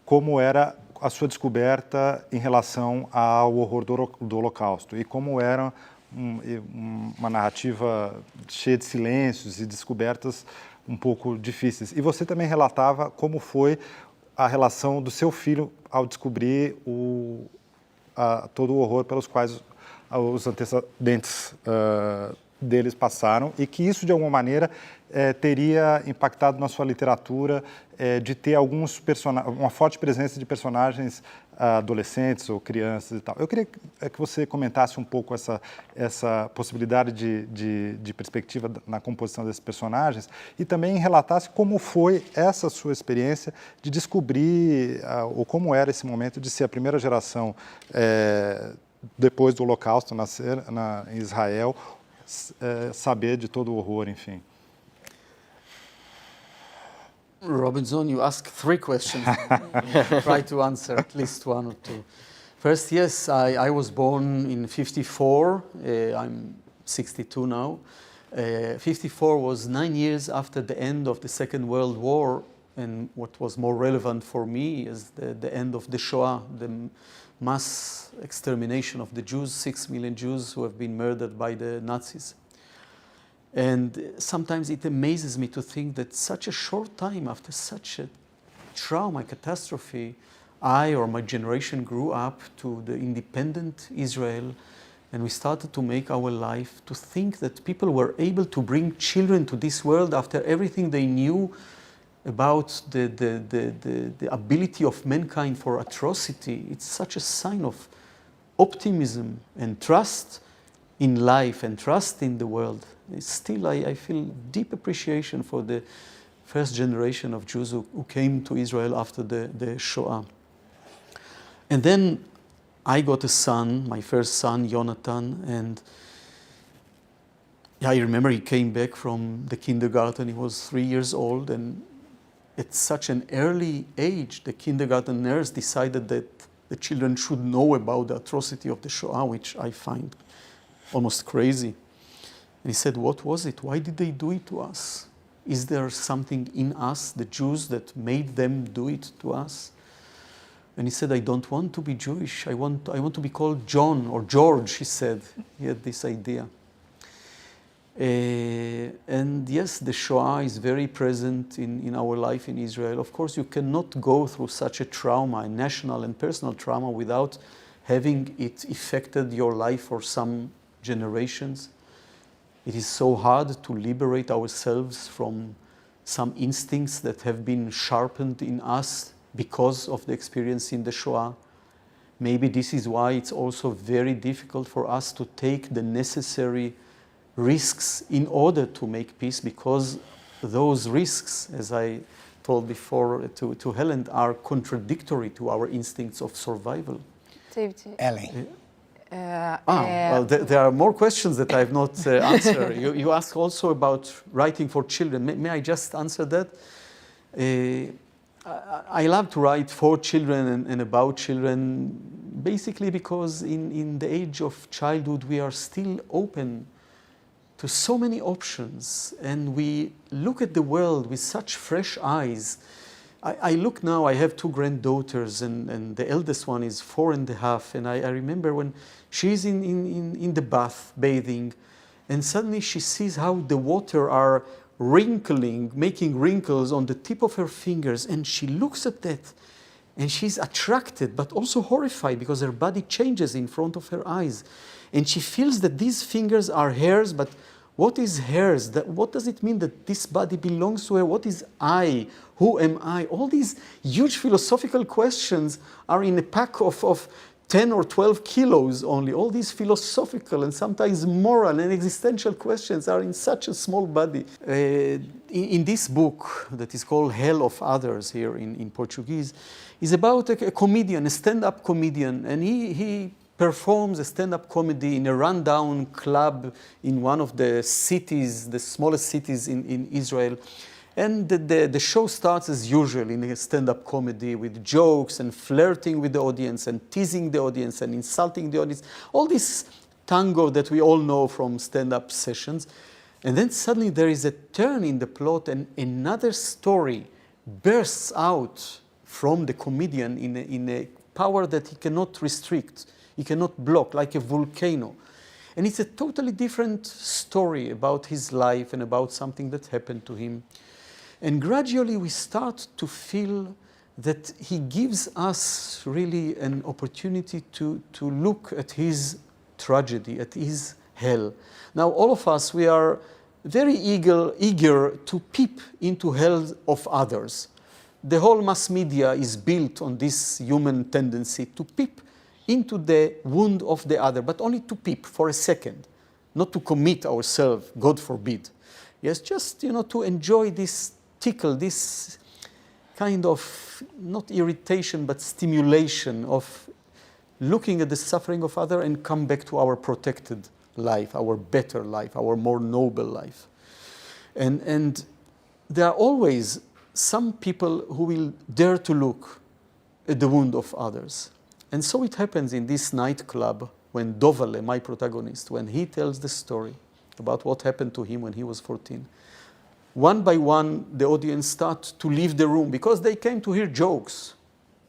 como era a sua descoberta em relação ao horror do Holocausto e como era uma narrativa cheia de silêncios e descobertas um pouco difíceis. E você também relatava como foi a relação do seu filho ao descobrir todo o horror pelos quais os antecedentes deles passaram e que isso, de alguma maneira, teria impactado na sua literatura de ter uma forte presença de personagens adolescentes ou crianças e tal. Eu queria que você comentasse um pouco essa possibilidade de perspectiva na composição desses personagens e também relatasse como foi essa sua experiência de descobrir ou como era esse momento de ser a primeira geração depois do Holocausto, nascer em Israel, saber de todo o horror, enfim.
Robinson, you asked 3 questions. Try to answer at least 1 or 2. First, yes, I was born in 54. I'm 62 now. 54 was 9 years after the end of the Second World War, and what was more relevant for me is the end of the Shoah, the mass extermination of the Jews, 6 million Jews who have been murdered by the Nazis. And sometimes it amazes me to think that such a short time after such a trauma, catastrophe, I or my generation grew up to the independent Israel, and we started to make our life, to think that people were able to bring children to this world after everything they knew about the ability of mankind for atrocity. It's such a sign of optimism and trust in life and trust in the world. Still, I feel deep appreciation for the first generation of Jews who came to Israel after the Shoah. And then I got a son, my first son, Jonathan, and I remember he came back from the kindergarten. He was 3 years old, and at such an early age, the kindergarten nurse decided that the children should know about the atrocity of the Shoah, which I find almost crazy. And he said, what was it? Why did they do it to us? Is there something in us, the Jews, that made them do it to us? And he said, I don't want to be Jewish. I want to be called John or George, he said. He had this idea. And yes, the Shoah is very present in our life in Israel. Of course, you cannot go through such a trauma, a national and personal trauma, without having it affected your life for some generations. It is so hard to liberate ourselves from some instincts that have been sharpened in us because of the experience in the Shoah. Maybe this is why it's also very difficult for us to take the necessary risks in order to make peace, because those risks, as I told before to Helen, are contradictory to our instincts of survival.
Ellen.
Well, there are more questions that I have not answered. You asked also about writing for children. May I just answer that? I love to write for children and about children, basically because in the age of childhood we are still open to so many options, and we look at the world with such fresh eyes. I look now, I have 2 granddaughters, and the eldest one is 4.5, and I remember when she's in the bath bathing, and suddenly she sees how the water are wrinkling, making wrinkles on the tip of her fingers, and she looks at that, and she's attracted, but also horrified, because her body changes in front of her eyes. And she feels that these fingers are hers, but what is hers? What does it mean that this body belongs to her? What is I? Who am I? All these huge philosophical questions are in a pack of 10 or 12 kilos only. All these philosophical and sometimes moral and existential questions are in such a small body. In this book that is called Hell of Others here in Portuguese, is about a comedian, a stand-up comedian, and he performs a stand-up comedy in a rundown club in one of the cities, the smallest cities in Israel. And the show starts as usual in a stand-up comedy with jokes and flirting with the audience and teasing the audience and insulting the audience. All this tango that we all know from stand-up sessions. And then suddenly there is a turn in the plot, and another story bursts out from the comedian in a power that he cannot restrict. He cannot block, like a volcano. And it's a totally different story about his life and about something that happened to him. And gradually we start to feel that he gives us really an opportunity to look at his tragedy, at his hell. Now, all of us, we are very eager to peep into hell of others. The whole mass media is built on this human tendency to peep into the wound of the other, but only to peep for a second, not to commit ourselves, God forbid. Yes, just, to enjoy this tickle, this kind of, not irritation, but stimulation of looking at the suffering of others and come back to our protected life, our better life, our more noble life. And there are always some people who will dare to look at the wound of others. And so it happens in this nightclub when Dovale, my protagonist, when he tells the story about what happened to him when he was 14, one by one, the audience start to leave the room because they came to hear jokes.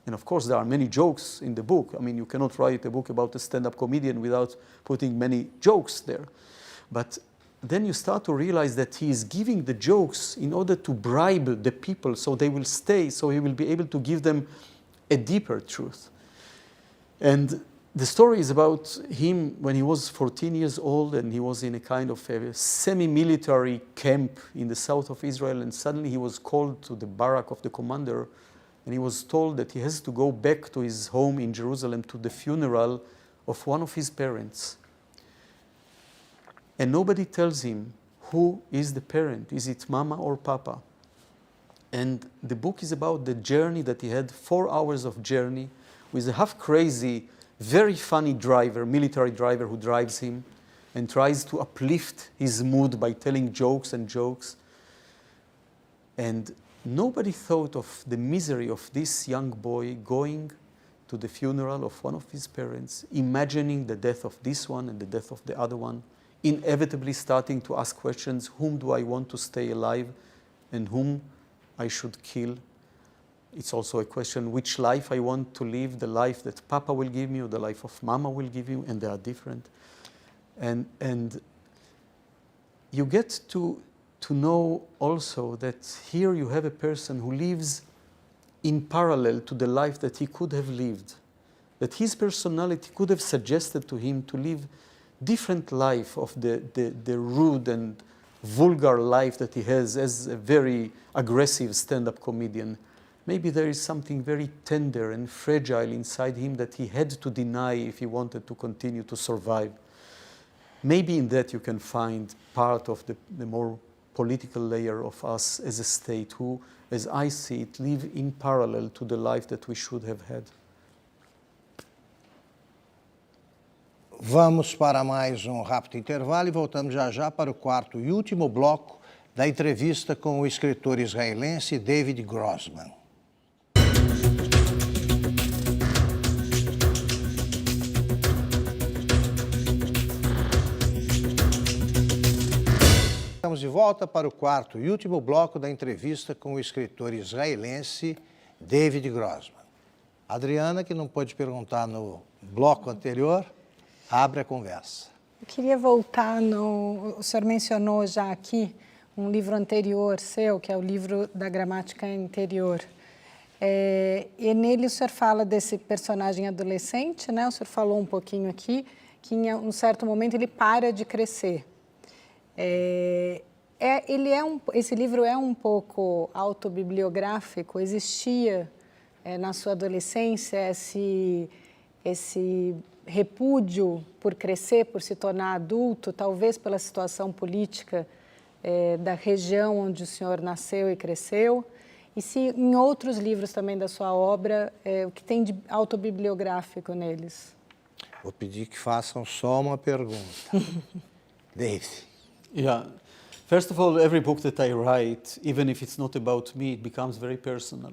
And of course, there are many jokes in the book. I mean, you cannot write a book about a stand-up comedian without putting many jokes there. But then you start to realize that he is giving the jokes in order to bribe the people so they will stay, so he will be able to give them a deeper truth. And the story is about him when he was 14 years old and he was in a kind of a semi-military camp in the south of Israel, and suddenly he was called to the barrack of the commander, and he was told that he has to go back to his home in Jerusalem to the funeral of one of his parents. And nobody tells him who is the parent. Is it mama or papa? And the book is about the journey that he had, 4 hours of journey, with a half-crazy, very funny driver, military driver, who drives him and tries to uplift his mood by telling jokes and jokes. And nobody thought of the misery of this young boy going to the funeral of one of his parents, imagining the death of this one and the death of the other one, inevitably starting to ask questions: whom do I want to stay alive and whom I should kill? It's also a question which life I want to live, the life that Papa will give me or the life of Mama will give you, and they are different. And you get to know also that here you have a person who lives in parallel to the life that he could have lived, that his personality could have suggested to him to live different life of the rude and vulgar life that he has as a very aggressive stand-up comedian. Maybe there is something very tender and fragile inside him that he had to deny if he wanted to continue to survive. Maybe in that you can find part of the more political layer of us as a state who, as I see it, live in parallel to the life that we should have had.
Vamos para mais rápido intervalo e voltamos já para o quarto e último bloco da entrevista com o escritor israelense David Grossman. Estamos de volta para o quarto e último bloco da entrevista com o escritor israelense David Grossman. Adriana, que não pôde perguntar no bloco anterior, abre a conversa.
Eu queria voltar o senhor mencionou já aqui um livro anterior seu, que é o livro da gramática interior. E nele o senhor fala desse personagem adolescente, né? O senhor falou um pouquinho aqui, que em um certo momento ele para de crescer. Esse livro é um pouco autobibliográfico. Existia na sua adolescência esse repúdio por crescer, por se tornar adulto, talvez pela situação política da região onde o senhor nasceu e cresceu? E se em outros livros também da sua obra, o que tem de autobibliográfico neles?
Vou pedir que façam só uma pergunta. Dave.
Yeah. First of all, every book that I write, even if it's not about me, it becomes very personal.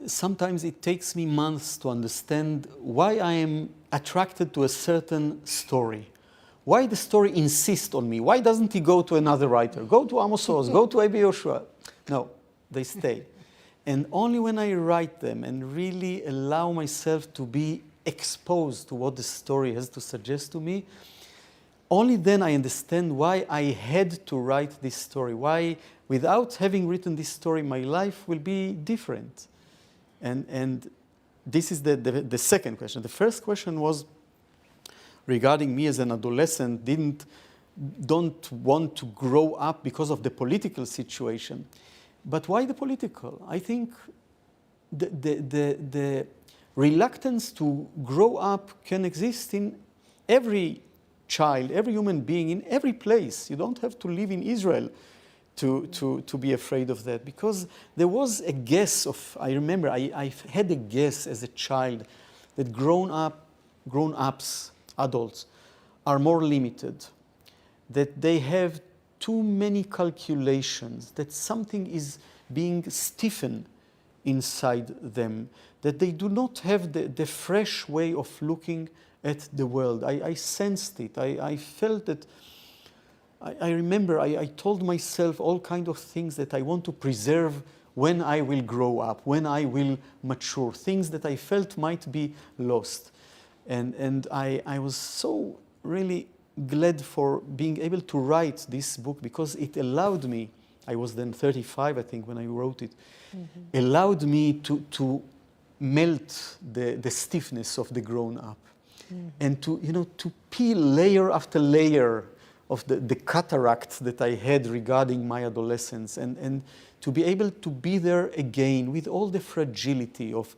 Sometimes it takes me months to understand why I am attracted to a certain story. Why the story insists on me? Why doesn't he go to another writer? Go to Amos Oz, go to A.B. Yoshua. No, they stay. And only when I write them and really allow myself to be exposed to what the story has to suggest to me, only then I understand why I had to write this story, why without having written this story, my life will be different. And this is the second question. The first question was regarding me as an adolescent, don't want to grow up because of the political situation. But why the political? I think the reluctance to grow up can exist in every child, every human being, in every place. You don't have to live in Israel to be afraid of that, because there was a guess of, I remember I had a guess as a child that grown-ups, adults, are more limited, that they have too many calculations, that something is being stiffened inside them, that they do not have the fresh way of looking at the world. I sensed it. I felt that. I remember I told myself all kinds of things that I want to preserve when I will grow up, when I will mature, things that I felt might be lost. And I was so really glad for being able to write this book, because it allowed me, I was then 35, I think, when I wrote it, allowed me to melt the stiffness of the grown up, and to peel layer after layer of the cataracts that I had regarding my adolescence, and to be able to be there again with all the fragility of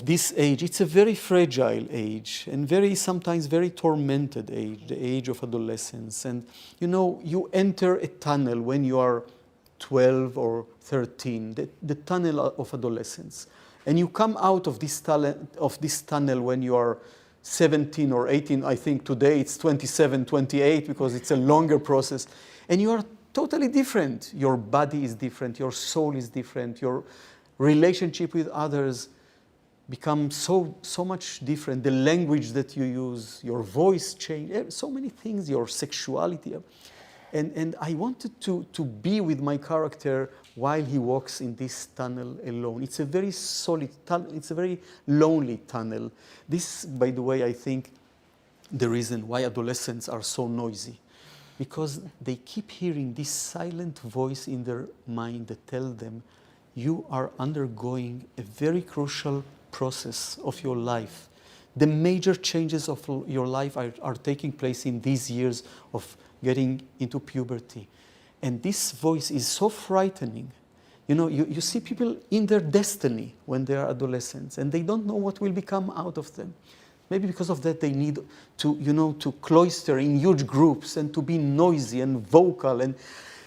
this age. It's a very fragile age, and sometimes very tormented age, the age of adolescence. And you enter a tunnel when you are 12 or 13, the tunnel of adolescence, and you come out of this tunnel when you are 17 or 18. I think today it's 27, 28, because it's a longer process, and you are totally different. Your body is different, your soul is different, your relationship with others become so much different. The language that you use, your voice change, so many things, your sexuality. And I wanted to be with my character while he walks in this tunnel alone. It's a very solid tunnel, it's a very lonely tunnel. This, by the way, I think the reason why adolescents are so noisy, because they keep hearing this silent voice in their mind that tells them, you are undergoing a very crucial process of your life. The major changes of your life are taking place in these years of getting into puberty. And this voice is so frightening. You see people in their destiny when they are adolescents, and they don't know what will become out of them. Maybe because of that they need to cloister in huge groups and to be noisy and vocal and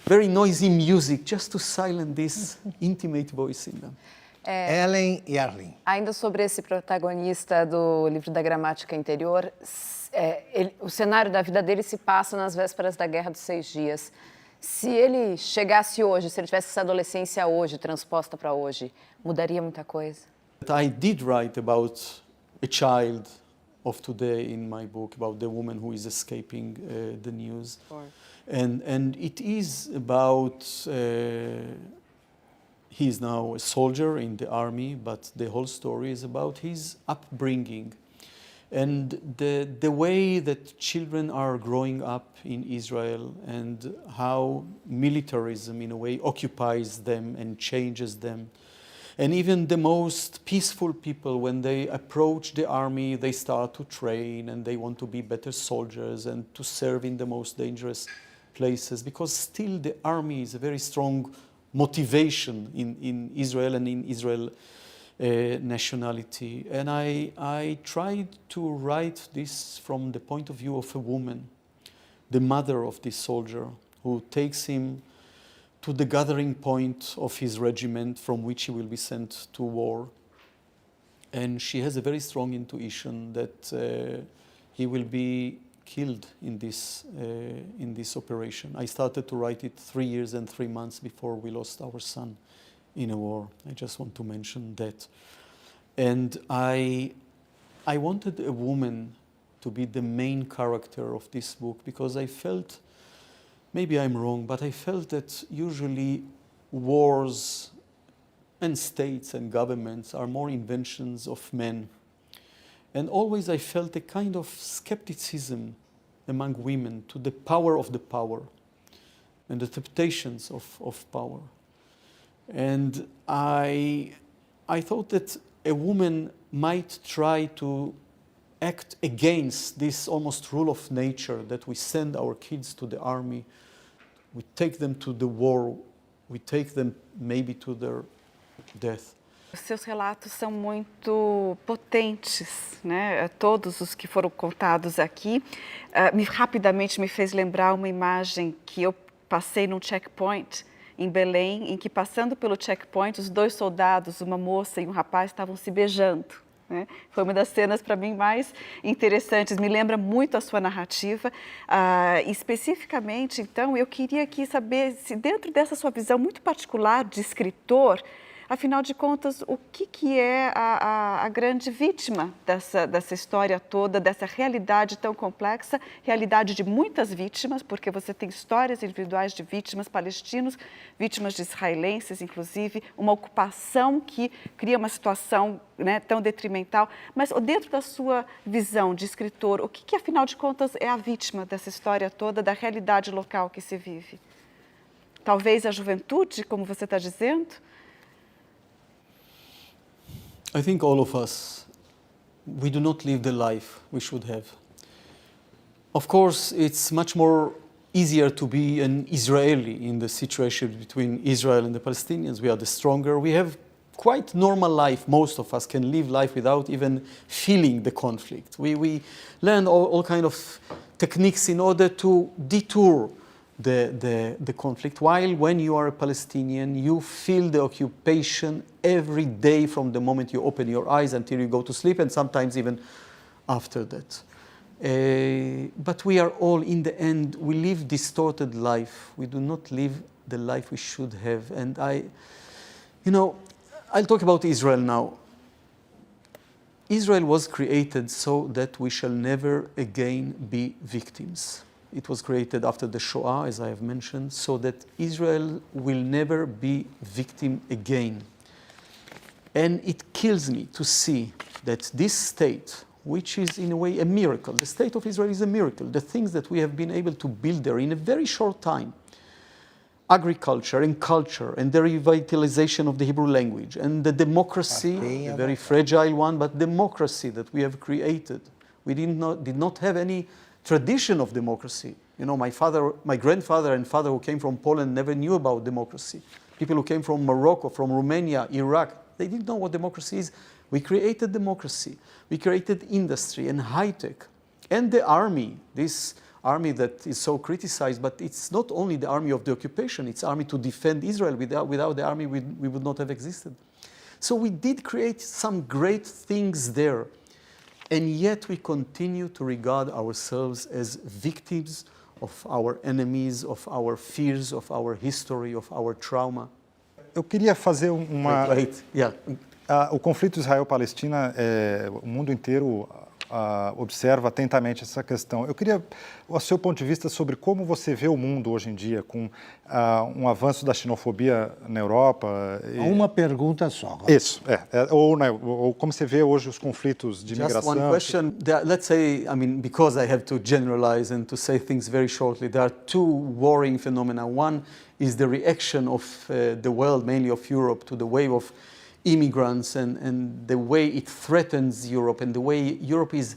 very noisy music, just to silence this intimate voice in them.
Helen e Arlene.
Ainda sobre esse protagonista do livro da Gramática Interior, o cenário da vida dele se passa nas vésperas da Guerra dos 6 Dias. Se ele chegasse hoje, se ele tivesse essa adolescência hoje, transposta para hoje, mudaria muita coisa?
I did write about a child of today in my book, about the woman who is escaping the news. And it is about, he is now a soldier in the army, but the whole story is about his upbringing and the way that children are growing up in Israel, and how militarism in a way occupies them and changes them. And even the most peaceful people, when they approach the army, they start to train and they want to be better soldiers and to serve in the most dangerous places, because still the army is a very strong motivation in Israel and in Israel nationality. And I tried to write this from the point of view of a woman, the mother of this soldier, who takes him to the gathering point of his regiment from which he will be sent to war. And she has a very strong intuition that he will be killed in this operation. I started to write it 3 years and 3 months before we lost our son in a war. I just want to mention that. And I wanted a woman to be the main character of this book, because I felt, maybe I'm wrong, but I felt that usually wars and states and governments are more inventions of men. And always I felt a kind of skepticism among women to the power of the power and the temptations of power. And I thought that a woman might try to act against this almost rule of nature, that we send our kids to the army, we take them to the war, we take them maybe to their death.
Os seus relatos são muito potentes, né? Todos os que foram contados aqui. Rapidamente me fez lembrar uma imagem que eu passei num checkpoint em Belém, em que, passando pelo checkpoint, os 2 soldados, uma moça e um rapaz, estavam se beijando. né? Foi uma das cenas, para mim, mais interessantes. Me lembra muito a sua narrativa. Especificamente, então, eu queria aqui saber se, dentro dessa sua visão muito particular de escritor, afinal de contas, o que é a grande vítima dessa história toda, dessa realidade tão complexa, realidade de muitas vítimas, porque você tem histórias individuais de vítimas palestinos, vítimas de israelenses, inclusive, uma ocupação que cria uma situação, né, tão detrimental. Mas dentro da sua visão de escritor, o que afinal de contas, é a vítima dessa história toda, da realidade local que se vive? Talvez a juventude, como você está dizendo?
I think all of us, we do not live the life we should have. Of course, it's much more easier to be an Israeli in the situation between Israel and the Palestinians. We are the stronger. We have quite normal life. Most of us can live life without even feeling the conflict. We learn all kind of techniques in order to detour the conflict, while when you are a Palestinian, you feel the occupation every day from the moment you open your eyes until you go to sleep, and sometimes even after that. But we are all, in the end, we live distorted life. We do not live the life we should have. And I'll talk about Israel now. Israel was created so that we shall never again be victims. It was created after the Shoah, as I have mentioned, so that Israel will never be victim again. And it kills me to see that this state, which is in a way a miracle, the state of Israel is a miracle, the things that we have been able to build there in a very short time, agriculture and culture and the revitalization of the Hebrew language and the democracy, a very fragile one, but democracy that we have created. We did not have any tradition of democracy. My grandfather and father who came from Poland never knew about democracy. People who came from Morocco, from Romania, Iraq, they didn't know what democracy is. We created democracy. We created industry and high-tech. And the army, this army that is so criticized, but it's not only the army of the occupation, it's army to defend Israel. Without the army, we would not have existed. So we did create some great things there. And yet we continue to regard ourselves as victims of our enemies, of our fears, of our history, of our trauma.
Eu queria fazer uma... O conflito Israel-Palestina, o mundo inteiro observa atentamente essa questão. Eu queria o seu ponto de vista sobre como você vê o mundo hoje em dia, com avanço da xenofobia na Europa.
Uma pergunta só.
Isso, ou como você vê hoje os conflitos de migração.
Just one question. Let's say, because I have to generalize and to say things very shortly, there are two worrying phenomena. One is the reaction of the world, mainly of Europe, to the wave of immigrants and the way it threatens Europe and the way Europe is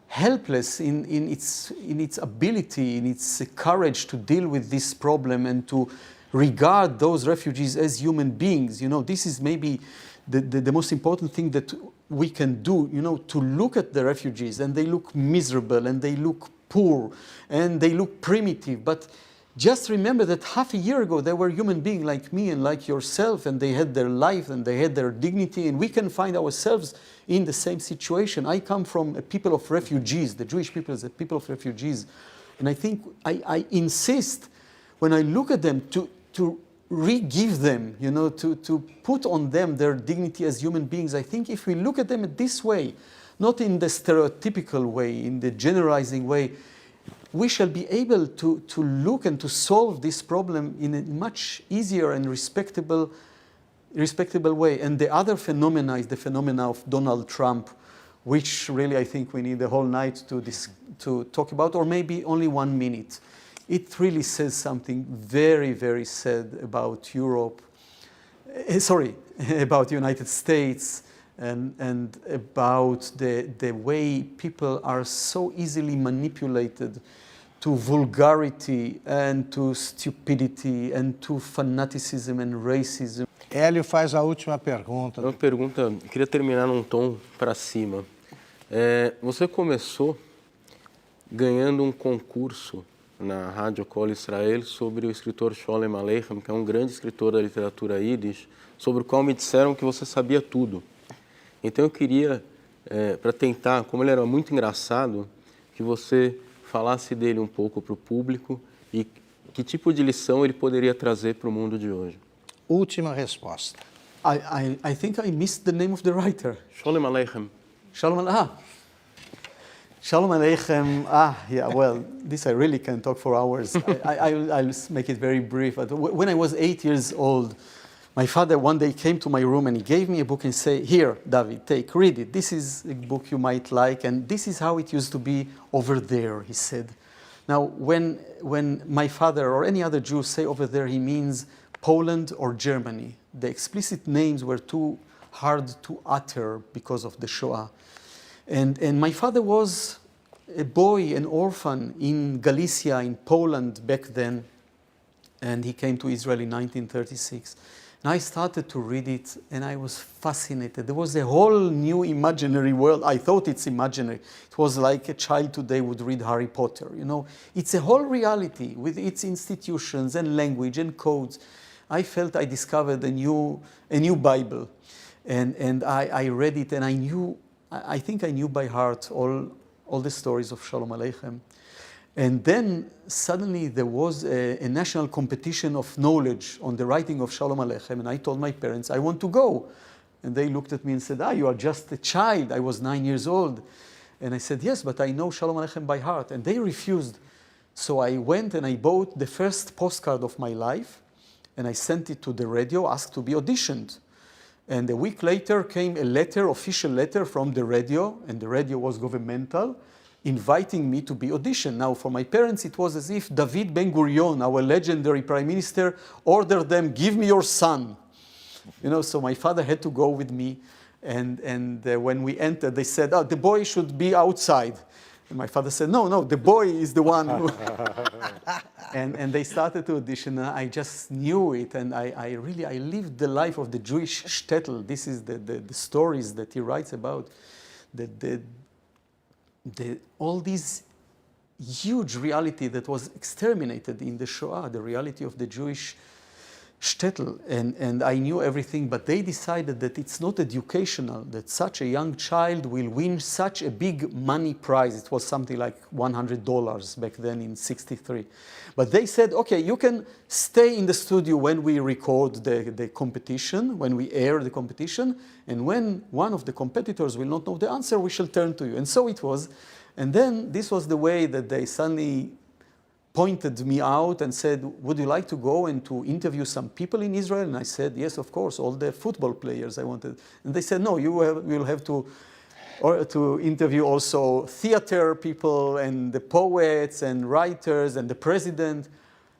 helpless in its ability, in its courage to deal with this problem and to regard those refugees as human beings. This is maybe the most important thing that we can do, to look at the refugees, and they look miserable and they look poor and they look primitive, but just remember that half a year ago they were human beings like me and like yourself, and they had their life and they had their dignity, and we can find ourselves in the same situation. I come from a people of refugees. The Jewish people is a people of refugees. And I think I insist, when I look at them, to re-give them, to put on them their dignity as human beings. I think if we look at them this way, not in the stereotypical way, in the generalizing way, we shall be able to look and to solve this problem in a much easier and respectable way. And the other phenomena is the phenomena of Donald Trump, which really I think we need the whole night to talk about, or maybe only 1 minute. It really says something very, very sad about Europe, about the United States, and about the way people are so easily manipulated to vulgarity and to stupidity and to fanaticism and racism.
Helio faz a última pergunta.
Uma pergunta, eu queria terminar num tom para cima. Você começou ganhando um concurso na Rádio Kol Israel sobre o escritor Sholem Aleichem, que é um grande escritor da literatura Yiddish, sobre o qual me disseram que você sabia tudo. Então eu queria para tentar, como ele era muito engraçado, que você falasse dele um pouco para o público e que tipo de lição ele poderia trazer para o mundo de hoje.
Última resposta.
I think I missed the name of the writer.
Shalom Aleichem.
Shalom Aleichem. Yeah, well, this I really can talk for hours. I'll make it very brief. When I was 8 years old, my father one day came to my room and he gave me a book and said, "Here, David, take, read it. This is a book you might like, and this is how it used to be over there," he said. Now, when my father or any other Jew say over there, he means Poland or Germany. The explicit names were too hard to utter because of the Shoah. And my father was a boy, an orphan in Galicia, in Poland back then, and he came to Israel in 1936. And I started to read it, and I was fascinated. There was a whole new imaginary world. I thought it's imaginary. It was like a child today would read Harry Potter. You know, it's a whole reality with its institutions and language and codes. I felt I discovered a new Bible, and I read it, and I think I knew by heart all the stories of Shalom Aleichem. And then suddenly there was a national competition of knowledge on the writing of Shalom Aleichem, and I told my parents, I want to go. And they looked at me and said, you are just a child. I was 9 years old. And I said, yes, but I know Shalom Aleichem by heart. And they refused. So I went and I bought the first postcard of my life, and I sent it to the radio, asked to be auditioned. And a week later came a letter, official letter from the radio, and the radio was governmental, inviting me to be auditioned. Now, for my parents, it was as if David Ben-Gurion, our legendary prime minister, ordered them, give me your son. You know, so my father had to go with me. And when we entered, they said, the boy should be outside. And my father said, no, the boy is the one who... and they started to audition, and I just knew it, and I lived the life of the Jewish shtetl. This is the stories that he writes about. All these huge reality that was exterminated in the Shoah, the reality of the Jewish shtetl, and I knew everything, but they decided that it's not educational, that such a young child will win such a big money prize. It was something like $100 back then in '63. But they said, okay, you can stay in the studio when we record the competition, when we air the competition, and when one of the competitors will not know the answer, we shall turn to you. And so it was. And then this was the way that they suddenly pointed me out and said, would you like to go and to interview some people in Israel? And I said, yes, of course, all the football players I wanted. And they said, no, you will have to interview also theater people and the poets and writers and the president.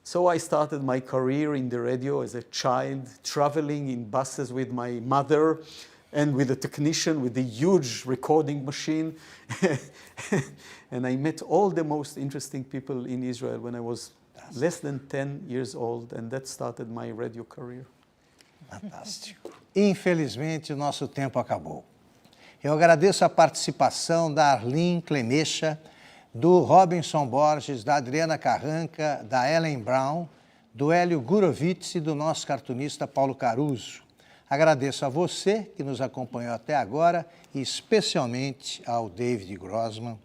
So I started my career in the radio as a child, traveling in buses with my mother and with a technician with a huge recording machine. And I met all the most interesting people in Israel when I was less than 10 years old, and that started my radio career.
Fantástico. Infelizmente, o nosso tempo acabou. Eu agradeço a participação da Arlene Clemesha, do Robinson Borges, da Adriana Carranca, da Helen Braun, do Helio Gurovitz e do nosso cartunista Paulo Caruso. Agradeço a você que nos acompanhou até agora e especialmente ao David Grossman,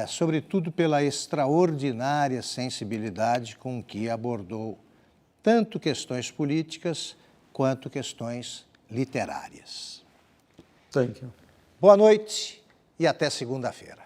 sobretudo pela extraordinária sensibilidade com que abordou tanto questões políticas quanto questões literárias.
Thank you.
Boa noite e até segunda-feira.